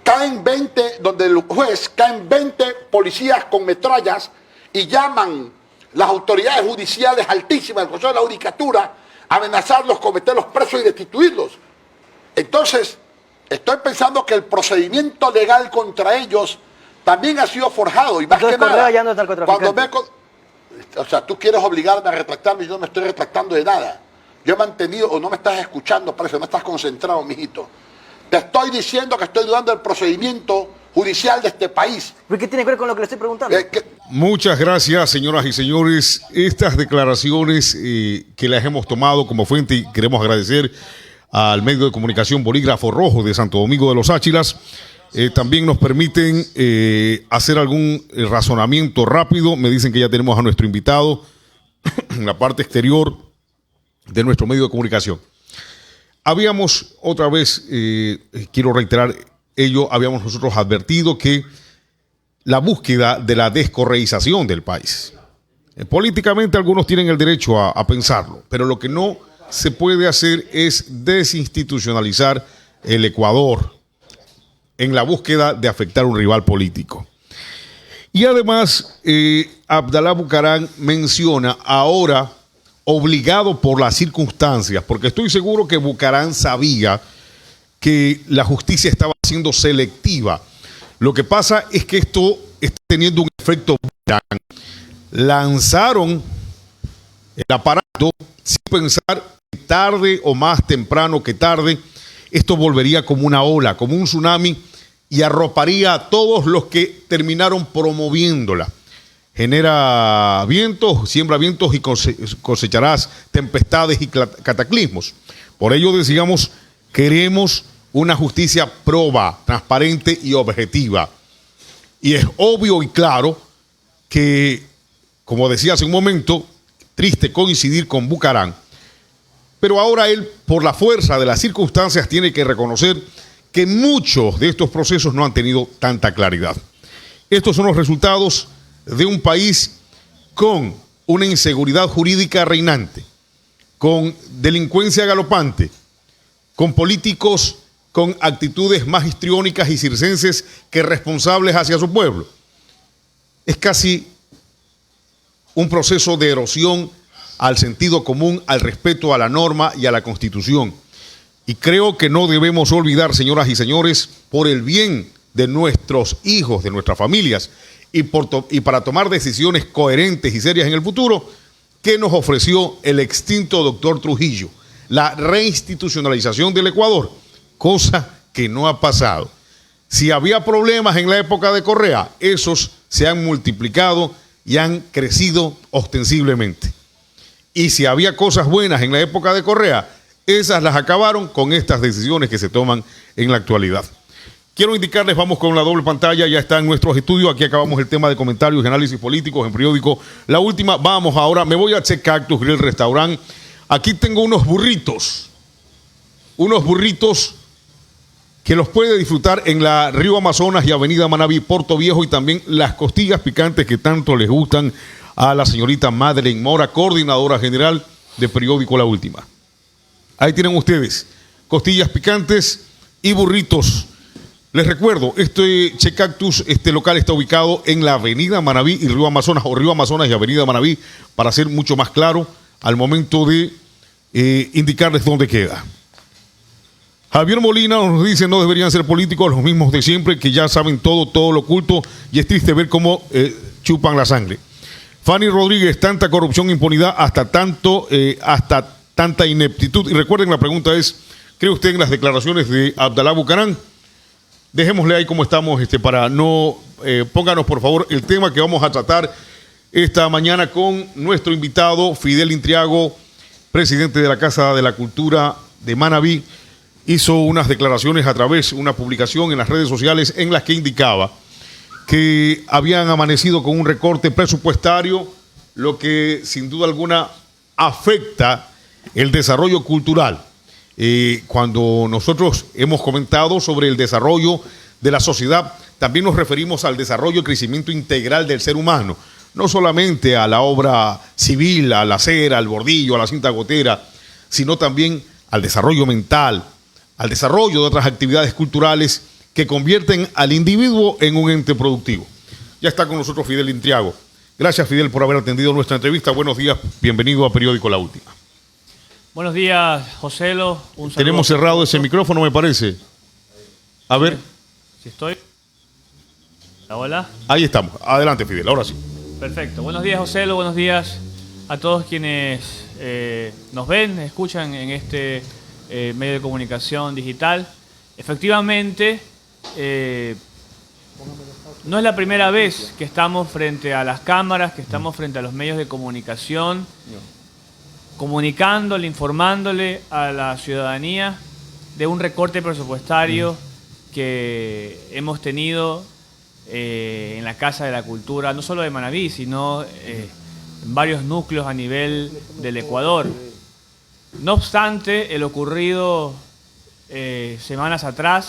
caen 20, donde el juez, caen 20 policías con metrallas y llaman las autoridades judiciales altísimas, el Consejo de la Judicatura, a amenazarlos con meterlos presos y destituirlos. Entonces, estoy pensando que el procedimiento legal contra ellos también ha sido forjado. Y más que nada, ya no es narcotraficante. O sea, tú quieres obligarme a retractarme y yo no me estoy retractando de nada. Yo he mantenido, o no me estás escuchando, parece, no estás concentrado, mijito. Te estoy diciendo que estoy dudando del procedimiento judicial de este país. ¿Pero qué tiene que ver con lo que le estoy preguntando? Muchas gracias, señoras y señores. Estas declaraciones que las hemos tomado como fuente y queremos agradecer al medio de comunicación Bolígrafo Rojo de Santo Domingo de los Áchilas, también nos permiten hacer algún razonamiento rápido. Me dicen que ya tenemos a nuestro invitado en la parte exterior de nuestro medio de comunicación. Habíamos otra vez, quiero reiterar ello, habíamos nosotros advertido que la búsqueda de la descorreización del país. Políticamente algunos tienen el derecho a pensarlo, pero lo que no se puede hacer es desinstitucionalizar el Ecuador en la búsqueda de afectar a un rival político. Y además, Abdalá Bucarán menciona ahora, obligado por las circunstancias, porque estoy seguro que Bucarán sabía que la justicia estaba siendo selectiva. Lo que pasa es que esto está teniendo un efecto Bucarán. Lanzaron el aparato sin pensar que tarde o más temprano que tarde, esto volvería como una ola, como un tsunami y arroparía a todos los que terminaron promoviéndola. Genera vientos, siembra vientos y cosecharás tempestades y cataclismos. Por ello decíamos, queremos una justicia proba, transparente y objetiva. Y es obvio y claro que, como decía hace un momento, triste coincidir con Bucarán, pero ahora él, por la fuerza de las circunstancias, tiene que reconocer que muchos de estos procesos no han tenido tanta claridad. Estos son los resultados de un país con una inseguridad jurídica reinante, con delincuencia galopante, con políticos con actitudes más histriónicas y circenses que responsables hacia su pueblo. Es casi un proceso de erosión al sentido común, al respeto a la norma y a la Constitución. Y creo que no debemos olvidar, señoras y señores, por el bien de nuestros hijos, de nuestras familias, y para tomar decisiones coherentes y serias en el futuro, que nos ofreció el extinto doctor Trujillo, la reinstitucionalización del Ecuador, cosa que no ha pasado. Si había problemas en la época de Correa, esos se han multiplicado y han crecido ostensiblemente. Y si había cosas buenas en la época de Correa, esas las acabaron con estas decisiones que se toman en la actualidad. Quiero indicarles, vamos con la doble pantalla, ya está en nuestros estudios, aquí acabamos el tema de comentarios y análisis políticos en periódico La Última. Vamos ahora, me voy a Che Cactus Grill Restaurant. Aquí tengo unos burritos que los puede disfrutar en la Río Amazonas y Avenida Manabí, Puerto Viejo, y también las costillas picantes que tanto les gustan a la señorita Madeleine Mora, coordinadora general de periódico La Última. Ahí tienen ustedes, costillas picantes y burritos. Les recuerdo, Che Cactus, este local está ubicado en la Avenida Manabí y Río Amazonas, o Río Amazonas y Avenida Manabí, para ser mucho más claro al momento de indicarles dónde queda. Javier Molina nos dice, no deberían ser políticos los mismos de siempre, que ya saben todo lo oculto, y es triste ver cómo chupan la sangre. Fanny Rodríguez, tanta corrupción, impunidad, hasta tanta ineptitud. Y recuerden, la pregunta es, ¿cree usted en las declaraciones de Abdalá Bucaram? Dejémosle ahí como estamos, para no... pónganos, por favor, el tema que vamos a tratar esta mañana con nuestro invitado, Fidel Intriago, presidente de la Casa de la Cultura de Manabí. Hizo unas declaraciones a través de una publicación en las redes sociales en las que indicaba que habían amanecido con un recorte presupuestario, lo que sin duda alguna afecta el desarrollo cultural. Cuando nosotros hemos comentado sobre el desarrollo de la sociedad, también nos referimos al desarrollo y crecimiento integral del ser humano, no solamente a la obra civil, a la acera, al bordillo, a la cinta gotera, sino también al desarrollo mental, al desarrollo de otras actividades culturales que convierten al individuo en un ente productivo. Ya está con nosotros Fidel Intriago. Gracias, Fidel, por haber atendido nuestra entrevista. Buenos días, bienvenido a Periódico La Última. Buenos días, Joselo. Un saludo. Tenemos cerrado ese micrófono, me parece. A ver. Si estoy. Hola. Ahí estamos. Adelante, Fidel, ahora sí. Perfecto. Buenos días, Joselo. Buenos días a todos quienes nos ven, escuchan en este medio de comunicación digital. Efectivamente, no es la primera vez que estamos frente a las cámaras, que estamos frente a los medios de comunicación, comunicándole, informándole a la ciudadanía de un recorte presupuestario que hemos tenido en la Casa de la Cultura, no solo de Manabí, sino en varios núcleos a nivel del Ecuador. No obstante, el ocurrido semanas atrás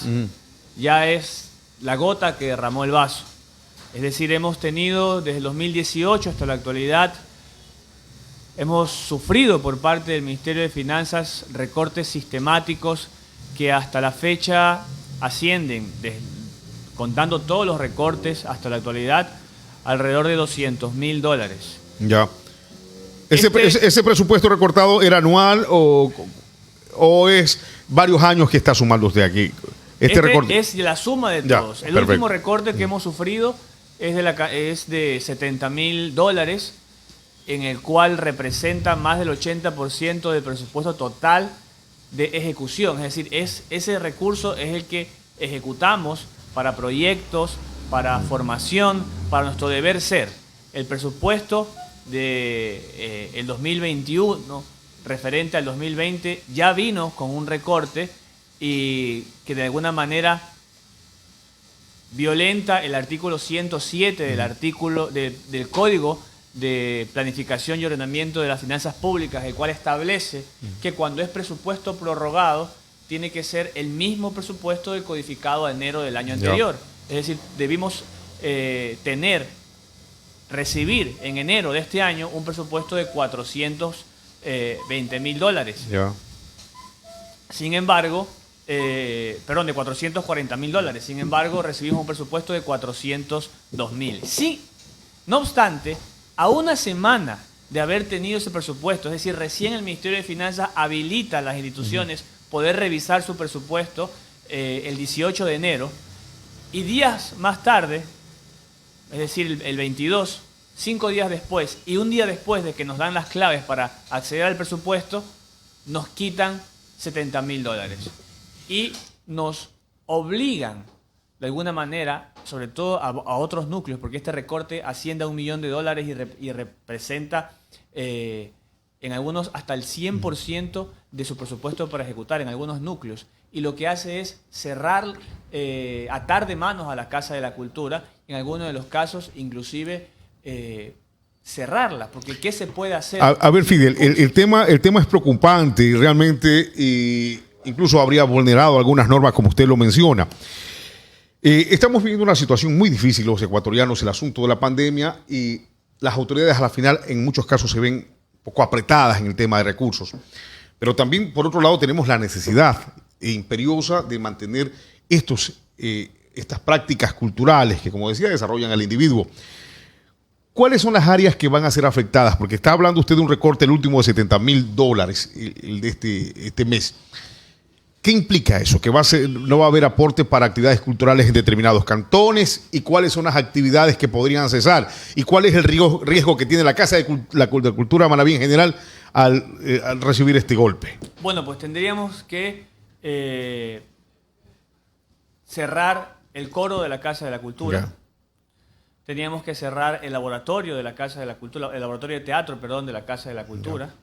ya es la gota que derramó el vaso. Es decir, hemos tenido desde el 2018 hasta la actualidad, hemos sufrido por parte del Ministerio de Finanzas recortes sistemáticos que hasta la fecha ascienden, contando todos los recortes hasta la actualidad, alrededor de $200.000. Ya. ¿Ese presupuesto recortado era anual o es varios años que está sumando usted aquí? Este recorte es la suma de todos. El último recorte que hemos sufrido es de $70.000, en el cual representa más del 80% del presupuesto total de ejecución. Es decir, ese recurso es el que ejecutamos para proyectos, para formación, para nuestro deber ser. El presupuesto de el 2021, referente al 2020, ya vino con un recorte y que de alguna manera violenta el artículo 107 del Código de Planificación y Ordenamiento de las Finanzas Públicas, el cual establece que cuando es presupuesto prorrogado tiene que ser el mismo presupuesto del codificado a enero del año anterior. Es decir, debimos recibir en enero de este año un presupuesto de $420.000. Sin embargo, de $440.000. Sin embargo, recibimos un presupuesto de $402.000. Sí, no obstante, a una semana de haber tenido ese presupuesto, es decir, recién el Ministerio de Finanzas habilita a las instituciones poder revisar su presupuesto el 18 de enero y días más tarde, es decir, el 22, 5 días después y un día después de que nos dan las claves para acceder al presupuesto, nos quitan $70.000 y nos obligan de alguna manera, sobre todo a otros núcleos, porque este recorte asciende a $1 millón y representa en algunos hasta el 100% de su presupuesto para ejecutar en algunos núcleos. Y lo que hace es cerrar, atar de manos a la Casa de la Cultura, en algunos de los casos inclusive cerrarla, porque ¿qué se puede hacer? A ver, Fidel, el tema es preocupante y realmente incluso habría vulnerado algunas normas como usted lo menciona. Estamos viviendo una situación muy difícil los ecuatorianos, el asunto de la pandemia, y las autoridades a la final en muchos casos se ven un poco apretadas en el tema de recursos. Pero también, por otro lado, tenemos la necesidad imperiosa de mantener estas prácticas culturales que, como decía, desarrollan al individuo. ¿Cuáles son las áreas que van a ser afectadas? Porque está hablando usted de un recorte, el último de $70.000, el de este mes. ¿Qué implica eso? ¿Que no va a haber aporte para actividades culturales en determinados cantones? ¿Y cuáles son las actividades que podrían cesar? ¿Y cuál es el riesgo que tiene la Casa de la Cultura Manaví en general al recibir este golpe? Bueno, pues tendríamos que cerrar el coro de la Casa de la Cultura. Ya. Teníamos que cerrar el laboratorio de la Casa de la Cultura, el laboratorio de teatro, perdón, de la Casa de la Cultura. Ya.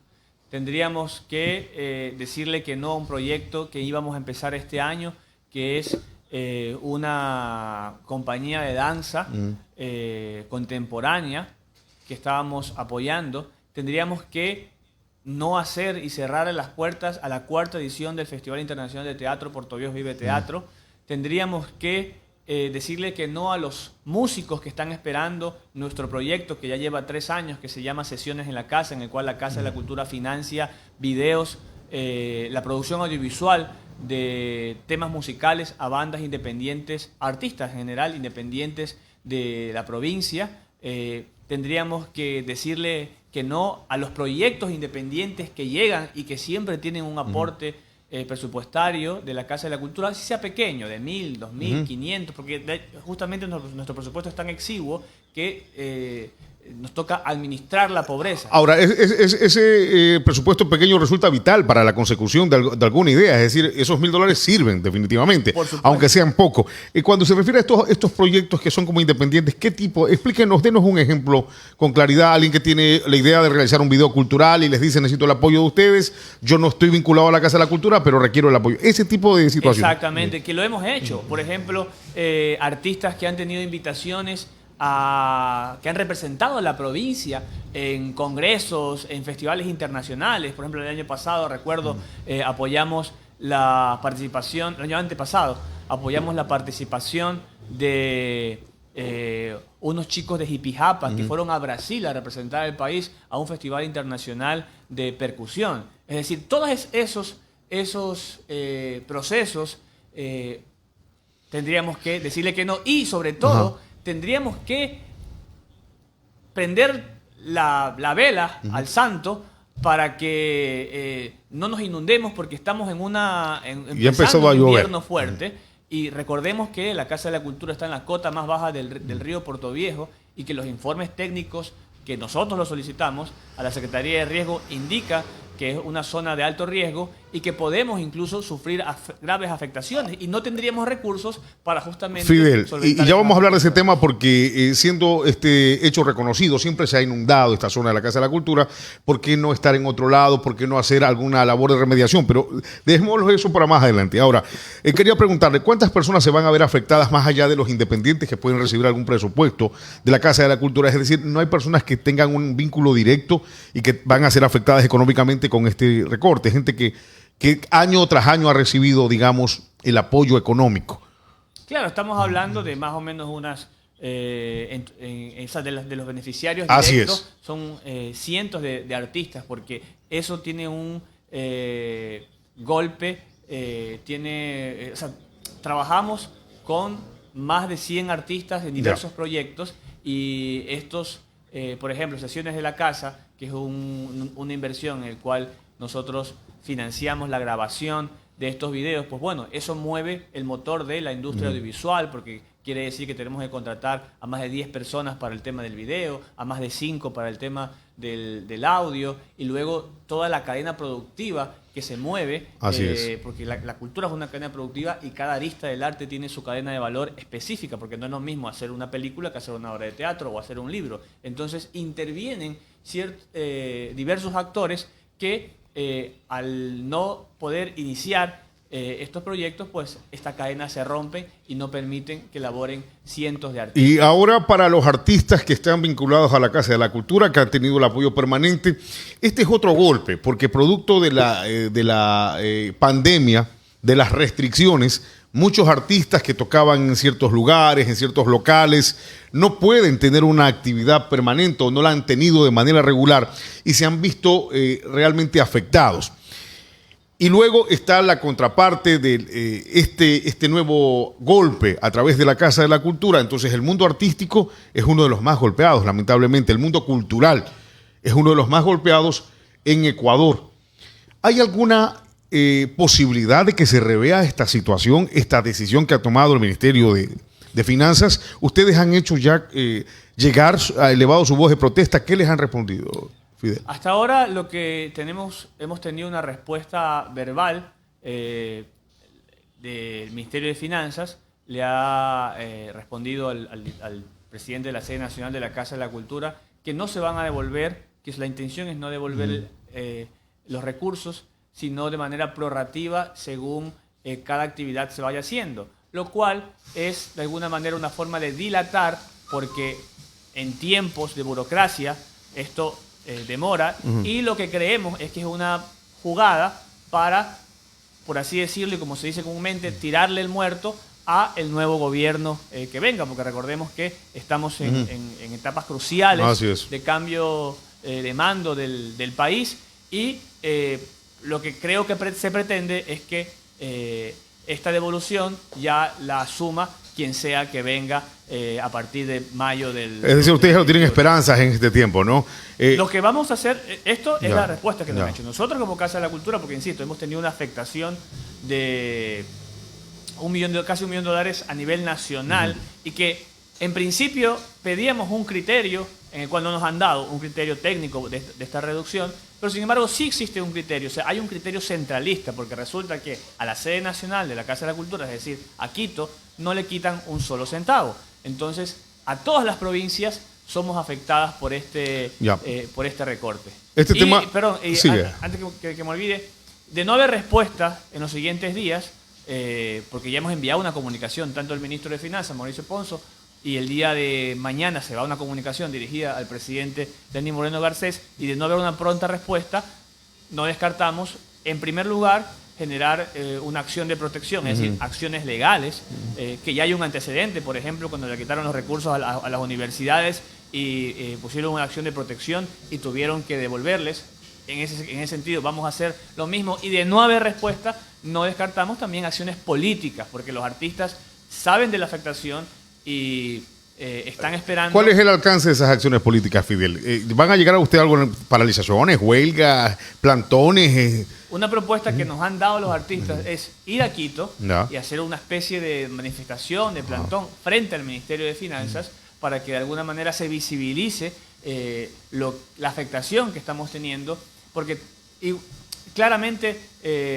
Tendríamos que decirle que no a un proyecto que íbamos a empezar este año, que es una compañía de danza contemporánea que estábamos apoyando. Tendríamos que no hacer y cerrar las puertas a la 4ª edición del Festival Internacional de Teatro Portoviejo Vive Teatro. Tendríamos que decirle que no a los músicos que están esperando nuestro proyecto, que ya lleva 3 años, que se llama Sesiones en la Casa, en el cual la Casa de la Cultura financia videos, la producción audiovisual de temas musicales a bandas independientes, artistas en general, independientes de la provincia. Tendríamos que decirle que no a los proyectos independientes que llegan y que siempre tienen un aporte presupuestario de la Casa de la Cultura, si sea pequeño, de 1.000, 2.000, 500, porque justamente nuestro presupuesto es tan exiguo que nos toca administrar la pobreza. Ahora, ese presupuesto pequeño resulta vital para la consecución de alguna idea, es decir, esos $1.000 sirven definitivamente, aunque sean pocos. Cuando se refiere a estos proyectos que son como independientes, ¿qué tipo? Explíquenos, denos un ejemplo con claridad. Alguien que tiene la idea de realizar un video cultural y les dice, necesito el apoyo de ustedes, yo no estoy vinculado a la Casa de la Cultura, pero requiero el apoyo. Ese tipo de situaciones. Exactamente, que lo hemos hecho. Por ejemplo, artistas que han tenido invitaciones que han representado a la provincia en congresos, en festivales internacionales. Por ejemplo, el año pasado, recuerdo, apoyamos la participación, el año antepasado, apoyamos la participación de unos chicos de Jipijapa que fueron a Brasil a representar al país a un festival internacional de percusión. Es decir, todos esos procesos tendríamos que decirle que no, y sobre todo tendríamos que prender la vela al santo para que no nos inundemos, porque estamos empezando un invierno fuerte. Y recordemos que la Casa de la Cultura está en la cota más baja del río Portoviejo, y que los informes técnicos que nosotros los solicitamos a la Secretaría de Riesgo indica que es una zona de alto riesgo y que podemos incluso sufrir graves afectaciones, y no tendríamos recursos para justamente... Fidel, y ya vamos a hablar de ese tema, porque siendo este hecho reconocido, siempre se ha inundado esta zona de la Casa de la Cultura. ¿Por qué no estar en otro lado? ¿Por qué no hacer alguna labor de remediación? Pero dejémoslo eso para más adelante. Ahora, quería preguntarle, ¿cuántas personas se van a ver afectadas más allá de los independientes que pueden recibir algún presupuesto de la Casa de la Cultura? Es decir, no hay personas que tengan un vínculo directo y que van a ser afectadas económicamente con este recorte, gente que año tras año ha recibido, digamos, el apoyo económico. Claro, estamos hablando de más o menos unas, de los beneficiarios Así directos, es. son cientos de artistas, porque eso tiene un golpe, trabajamos con más de 100 artistas en diversos proyectos, y estos, por ejemplo, Sesiones de la Casa, que es una inversión en la cual nosotros financiamos la grabación de estos videos, pues bueno, eso mueve el motor de la industria audiovisual, porque quiere decir que tenemos que contratar a más de 10 personas para el tema del video, a más de 5 para el tema del audio, y luego toda la cadena productiva que se mueve, porque la cultura es una cadena productiva y cada arista del arte tiene su cadena de valor específica, porque no es lo mismo hacer una película que hacer una obra de teatro o hacer un libro. Entonces intervienen diversos actores que al no poder iniciar estos proyectos, pues esta cadena se rompe y no permiten que elaboren cientos de artistas. Y ahora, para los artistas que están vinculados a la Casa de la Cultura, que han tenido el apoyo permanente, este es otro golpe, porque producto de la pandemia, de las restricciones, muchos artistas que tocaban en ciertos lugares, en ciertos locales, no pueden tener una actividad permanente o no la han tenido de manera regular y se han visto realmente afectados. Y luego está la contraparte de este nuevo golpe a través de la Casa de la Cultura. Entonces el mundo artístico es uno de los más golpeados, lamentablemente. El mundo cultural es uno de los más golpeados en Ecuador. ¿Hay alguna posibilidad de que se revea esta situación, esta decisión que ha tomado el Ministerio de Finanzas? Ustedes han hecho ya llegar, ha elevado su voz de protesta. ¿Qué les han respondido, Fidel? Hasta ahora lo que hemos tenido una respuesta verbal del Ministerio de Finanzas. Le ha respondido al presidente de la sede nacional de la Casa de la Cultura que no se van a devolver, que la intención es no devolver los recursos, sino de manera prorrativa según cada actividad se vaya haciendo, lo cual es de alguna manera una forma de dilatar, porque en tiempos de burocracia esto demora, y lo que creemos es que es una jugada para, por así decirlo, y como se dice comúnmente, tirarle el muerto a el nuevo gobierno que venga, porque recordemos que estamos en etapas cruciales de cambio de mando del país, y lo que creo que se pretende es que esta devolución ya la asuma quien sea que venga a partir de mayo del... Es decir, ustedes no tienen esperanzas en este tiempo, ¿no? Lo que vamos a hacer, esto es la respuesta que nos han hecho. Nosotros como Casa de la Cultura, porque insisto, hemos tenido una afectación de casi $1 millón a nivel nacional, y que en principio pedíamos un criterio en el cual no nos han dado un criterio técnico de esta reducción, pero sin embargo sí existe un criterio, o sea, hay un criterio centralista, porque resulta que a la sede nacional de la Casa de la Cultura, es decir, a Quito, no le quitan un solo centavo. Entonces, a todas las provincias somos afectadas por este recorte. Perdón, antes que me olvide, de no haber respuesta en los siguientes días, porque ya hemos enviado una comunicación, tanto el ministro de Finanzas, Mauricio Ponzo, y el día de mañana se va una comunicación dirigida al presidente Lenín Moreno Garcés, y de no haber una pronta respuesta, no descartamos, en primer lugar, generar una acción de protección, es decir, acciones legales, que ya hay un antecedente, por ejemplo, cuando le quitaron los recursos a las universidades y pusieron una acción de protección y tuvieron que devolverles. En ese sentido vamos a hacer lo mismo, y de no haber respuesta, no descartamos también acciones políticas, porque los artistas saben de la afectación y están esperando. ¿Cuál es el alcance de esas acciones políticas, Fidel? ¿Van a llegar a usted algo en paralizaciones, huelgas, plantones? Una propuesta que nos han dado los artistas es ir a Quito y hacer una especie de manifestación, de plantón, frente al Ministerio de Finanzas, para que de alguna manera se visibilice la afectación que estamos teniendo, porque claramente,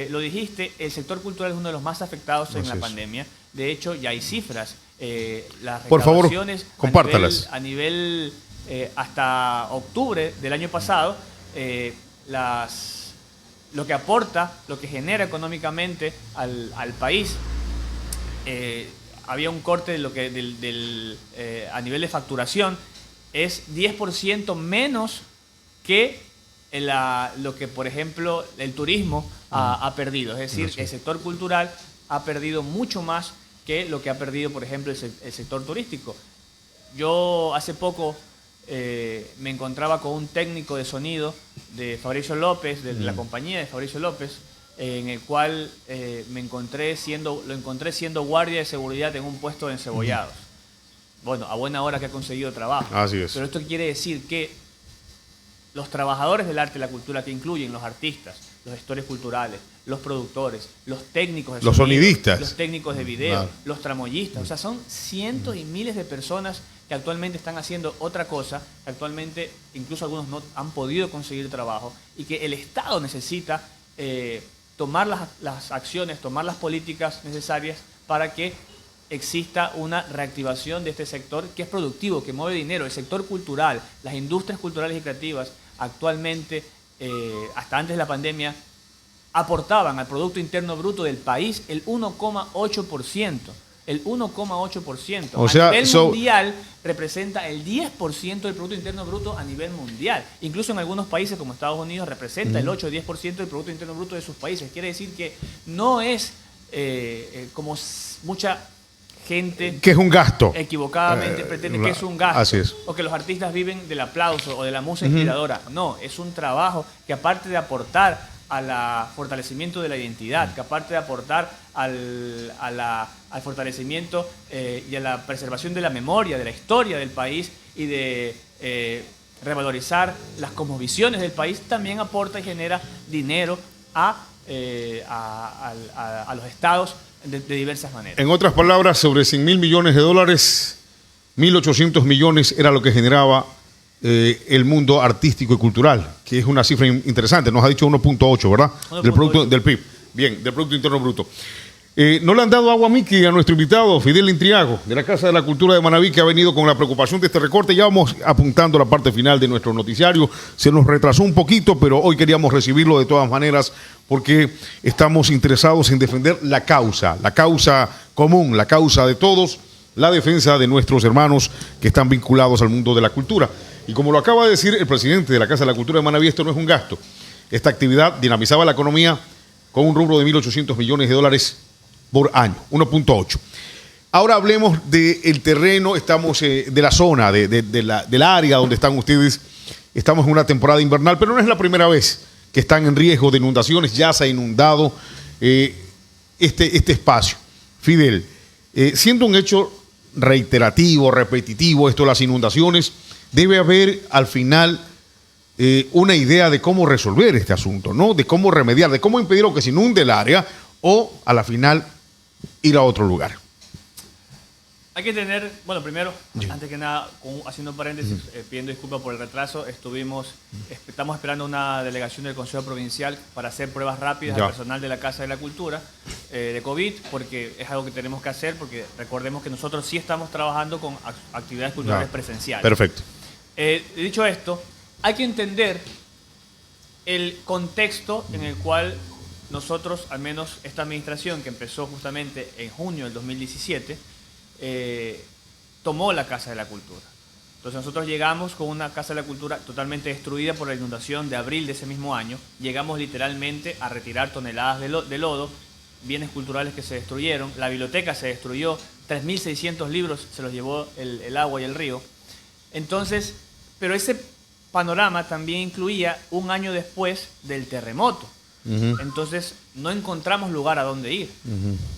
lo dijiste, el sector cultural es uno de los más afectados en la pandemia. De hecho, ya hay cifras. Las recaudaciones, por favor, compártalas. A nivel hasta octubre del año pasado, lo que aporta, lo que genera económicamente al país, había un corte de a nivel de facturación, es 10% menos que lo que, por ejemplo, el turismo ha perdido. Es decir, el sector cultural ha perdido mucho más que lo que ha perdido, por ejemplo, el sector turístico. Yo hace poco me encontraba con un técnico de sonido de Fabricio López, de la compañía de Fabricio López, en el cual lo encontré siendo guardia de seguridad en un puesto de encebollados. Bueno, a buena hora que ha conseguido trabajo. Así es. Pero esto quiere decir que los trabajadores del arte y la cultura, que incluyen los artistas, los gestores culturales, los productores, los técnicos de los sonido, sonidistas, los técnicos de video, claro, los tramoyistas. O sea, son cientos y miles de personas que actualmente están haciendo otra cosa, que actualmente incluso algunos no han podido conseguir trabajo y que el Estado necesita tomar las acciones, tomar las políticas necesarias para que exista una reactivación de este sector que es productivo, que mueve dinero. El sector cultural, las industrias culturales y creativas actualmente, hasta antes de la pandemia, aportaban al Producto Interno Bruto del país el 1,8%. El 1,8%. O sea, a nivel mundial representa el 10% del Producto Interno Bruto a nivel mundial. Incluso en algunos países como Estados Unidos representa el 8 o 10% del Producto Interno Bruto de sus países. Quiere decir que no es como mucha gente que es un gasto, equivocadamente pretende que es un gasto, así es, o que los artistas viven del aplauso o de la música inspiradora. No, es un trabajo que, aparte de aportar al fortalecimiento de la identidad, que aparte de aportar al fortalecimiento y a la preservación de la memoria, de la historia del país y de revalorizar las cosmovisiones del país, también aporta y genera dinero a los estados de diversas maneras. En otras palabras, sobre 100.000 millones de dólares, 1.800 millones era lo que generaba el mundo artístico y cultural, que es una cifra interesante. Nos ha dicho 1.8, ¿verdad? 1.8. Del producto del PIB. Bien, del Producto Interno Bruto. No le han dado agua a Mickey, a nuestro invitado, Fidel Intriago, de la Casa de la Cultura de Manabí, que ha venido con la preocupación de este recorte. Ya vamos apuntando la parte final de nuestro noticiario. Se nos retrasó un poquito, pero hoy queríamos recibirlo de todas maneras, porque estamos interesados en defender la causa común, la causa de todos, la defensa de nuestros hermanos que están vinculados al mundo de la cultura. Y como lo acaba de decir el presidente de la Casa de la Cultura de Manabí, esto no es un gasto. Esta actividad dinamizaba la economía con un rubro de 1.800 millones de dólares por año, 1.8. Ahora hablemos del terreno, estamos de la zona, del área donde están ustedes. Estamos en una temporada invernal, pero no es la primera vez que están en riesgo de inundaciones. Ya se ha inundado este espacio. Fidel, siendo un hecho reiterativo, repetitivo, esto de las inundaciones, debe haber al final una idea de cómo resolver este asunto, ¿no? De cómo remediar, de cómo impedir que se inunde el área o a la final ir a otro lugar. Hay que tener, bueno, primero, antes que nada, haciendo un paréntesis, pidiendo disculpas por el retraso, estamos esperando una delegación del Consejo Provincial para hacer pruebas rápidas al personal de la Casa de la Cultura de COVID, porque es algo que tenemos que hacer, porque recordemos que nosotros sí estamos trabajando con actividades culturales presenciales. Perfecto. Dicho esto, hay que entender el contexto en el cual nosotros, al menos esta administración que empezó justamente en junio del 2017, tomó la Casa de la Cultura. Entonces nosotros llegamos con una Casa de la Cultura totalmente destruida por la inundación de abril de ese mismo año. Llegamos literalmente a retirar toneladas de lodo, bienes culturales que se destruyeron, la biblioteca se destruyó, 3.600 libros se los llevó el agua y el río. Entonces, pero ese panorama también incluía un año después del terremoto. Entonces no encontramos lugar a donde ir.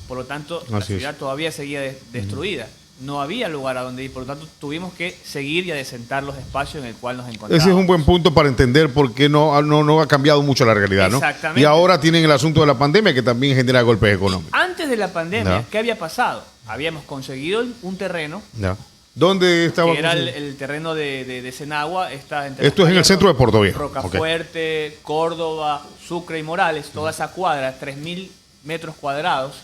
Por lo tanto, la ciudad todavía seguía destruida. No había lugar a donde ir, por lo tanto tuvimos que seguir y adecentar los espacios en el cual nos encontrábamos. Ese es un buen punto para entender por qué no ha cambiado mucho la realidad, ¿no? Exactamente. Y ahora tienen el asunto de la pandemia, que también genera golpes económicos. Antes de la pandemia, ¿qué había pasado? Habíamos conseguido un terreno. ¿Dónde estaba? Que era el terreno de Senagua. Esto es en el centro de Puerto Viejo. Rocafuerte, Córdoba, Sucre y Morales, toda esa cuadra, 3.000 metros cuadrados,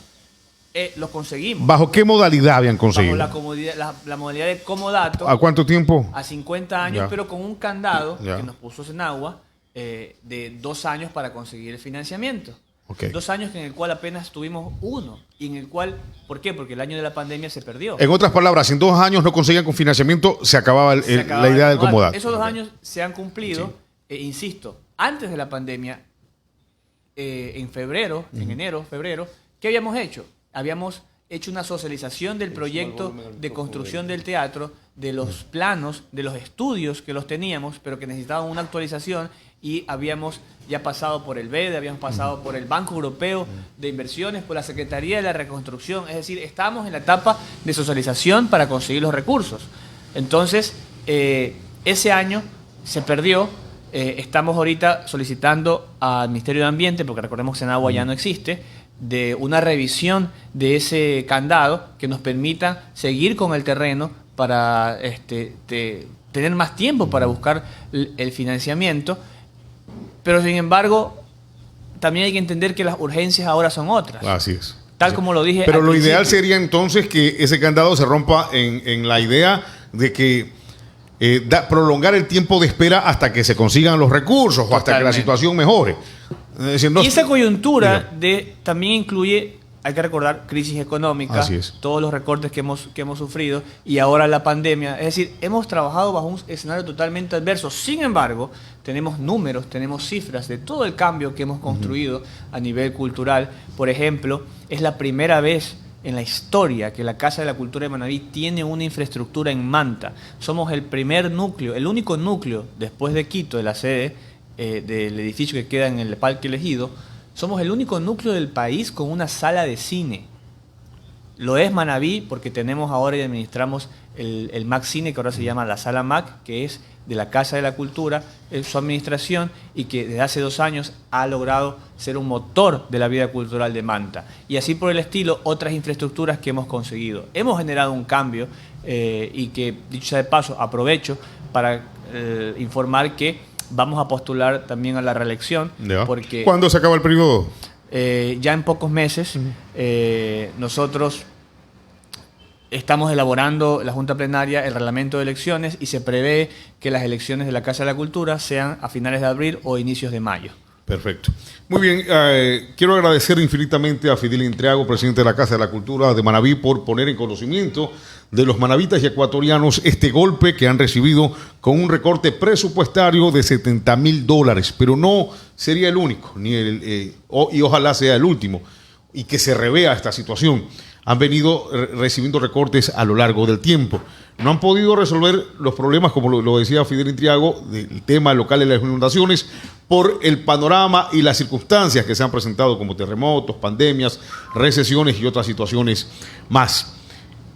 los conseguimos. ¿Bajo qué modalidad habían conseguido? Bajo la modalidad de comodato. ¿A cuánto tiempo? A 50 años, pero con un candado que nos puso Senagua de 2 años para conseguir el financiamiento. 2 años en el cual apenas tuvimos uno. Y en el cual, ¿por qué? Porque el año de la pandemia se perdió. En otras palabras, si en 2 años no conseguían con financiamiento, se acaba la idea del comodato. Esos 2 años se han cumplido, insisto, antes de la pandemia, en febrero, en enero, febrero, ¿qué habíamos hecho? Habíamos hecho una socialización del proyecto de construcción del teatro, de los planos, de los estudios que los teníamos, pero que necesitaban una actualización, y habíamos ya pasado por el BED, habíamos pasado por el Banco Europeo de Inversiones, por la Secretaría de la Reconstrucción. Es decir, estábamos en la etapa de socialización para conseguir los recursos. Entonces, ese año se perdió estamos ahorita solicitando al Ministerio de Ambiente, porque recordemos que Senagua ya no existe, de una revisión de ese candado que nos permita seguir con el terreno para tener más tiempo para buscar el financiamiento. Pero sin embargo, también hay que entender que las urgencias ahora son otras. Así es. Tal como lo dije. Pero lo principio. ideal sería entonces que ese candado se rompa en la idea de que prolongar el tiempo de espera hasta que se consigan los recursos. Totalmente. O hasta que la situación mejore. Es decir, y esa coyuntura también incluye, hay que recordar, crisis económica, todos los recortes que hemos sufrido y ahora la pandemia. Es decir, hemos trabajado bajo un escenario totalmente adverso. Sin embargo, tenemos números, tenemos cifras de todo el cambio que hemos construido a nivel cultural. Por ejemplo, es la primera vez en la historia que la Casa de la Cultura de Manabí tiene una infraestructura en Manta. Somos el primer núcleo, el único núcleo después de Quito, de la sede del edificio que queda en el Parque Elegido. Somos el único núcleo del país con una sala de cine. Lo es Manabí porque tenemos ahora y administramos el MAC Cine, que ahora se llama la Sala MAC, que es de la Casa de la Cultura, su administración, y que desde hace 2 años ha logrado ser un motor de la vida cultural de Manta. Y así por el estilo, otras infraestructuras que hemos conseguido. Hemos generado un cambio y que, dicho sea de paso, aprovecho para informar que vamos a postular también a la reelección. Porque ¿cuándo se acaba el periodo? Ya en pocos meses. Nosotros estamos elaborando la Junta Plenaria el reglamento de elecciones y se prevé que las elecciones de la Casa de la Cultura sean a finales de abril o inicios de mayo. Perfecto. Muy bien, quiero agradecer infinitamente a Fidel Intriago, presidente de la Casa de la Cultura de Manabí, por poner en conocimiento de los manavitas y ecuatorianos este golpe que han recibido con un recorte presupuestario de $70,000, pero no sería el único, y ojalá sea el último, y que se revea esta situación. Han venido recibiendo recortes a lo largo del tiempo. No han podido resolver los problemas, como lo decía Fidel Intriago, del tema local de las inundaciones, por el panorama y las circunstancias que se han presentado, como terremotos, pandemias, recesiones y otras situaciones más.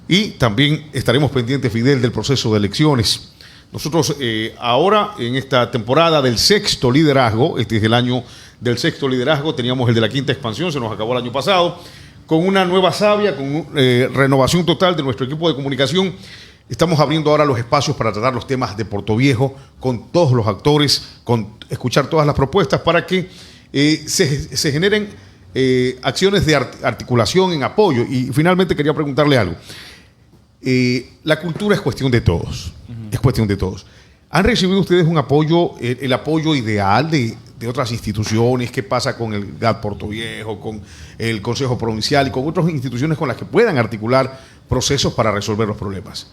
Y también estaremos pendientes, Fidel, del proceso de elecciones. Nosotros ahora, en esta temporada del 6º liderazgo, este es el año del 6º liderazgo, teníamos el de la 5ª expansión, se nos acabó el año pasado, con una nueva savia, con renovación total de nuestro equipo de comunicación. Estamos abriendo ahora los espacios para tratar los temas de Portoviejo con todos los actores, escuchar todas las propuestas para que se generen acciones de articulación en apoyo. Y finalmente quería preguntarle algo. La cultura es cuestión de todos. Es cuestión de todos. ¿Han recibido ustedes un apoyo, el apoyo ideal de otras instituciones? ¿Qué pasa con el GAT Portoviejo, con el Consejo Provincial y con otras instituciones con las que puedan articular procesos para resolver los problemas?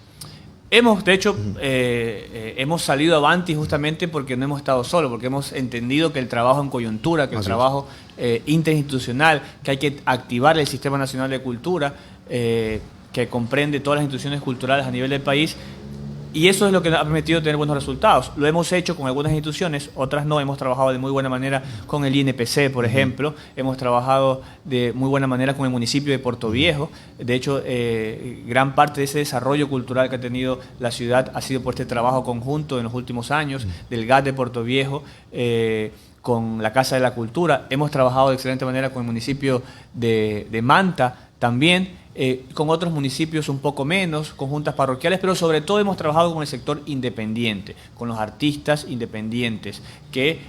De hecho, hemos salido avanti justamente porque no hemos estado solos, porque hemos entendido que el trabajo en coyuntura, que el trabajo interinstitucional, que hay que activar el Sistema Nacional de Cultura, que comprende todas las instituciones culturales a nivel del país, y eso es lo que ha permitido tener buenos resultados. Lo hemos hecho con algunas instituciones, otras no. Hemos trabajado de muy buena manera con el INPC, por ejemplo. Hemos trabajado de muy buena manera con el municipio de Portoviejo. De hecho, gran parte de ese desarrollo cultural que ha tenido la ciudad ha sido por este trabajo conjunto en los últimos años, del GAT de Portoviejo, con la Casa de la Cultura. Hemos trabajado de excelente manera con el municipio de Manta también. Con otros municipios un poco menos, con juntas parroquiales, pero sobre todo hemos trabajado con el sector independiente, con los artistas independientes que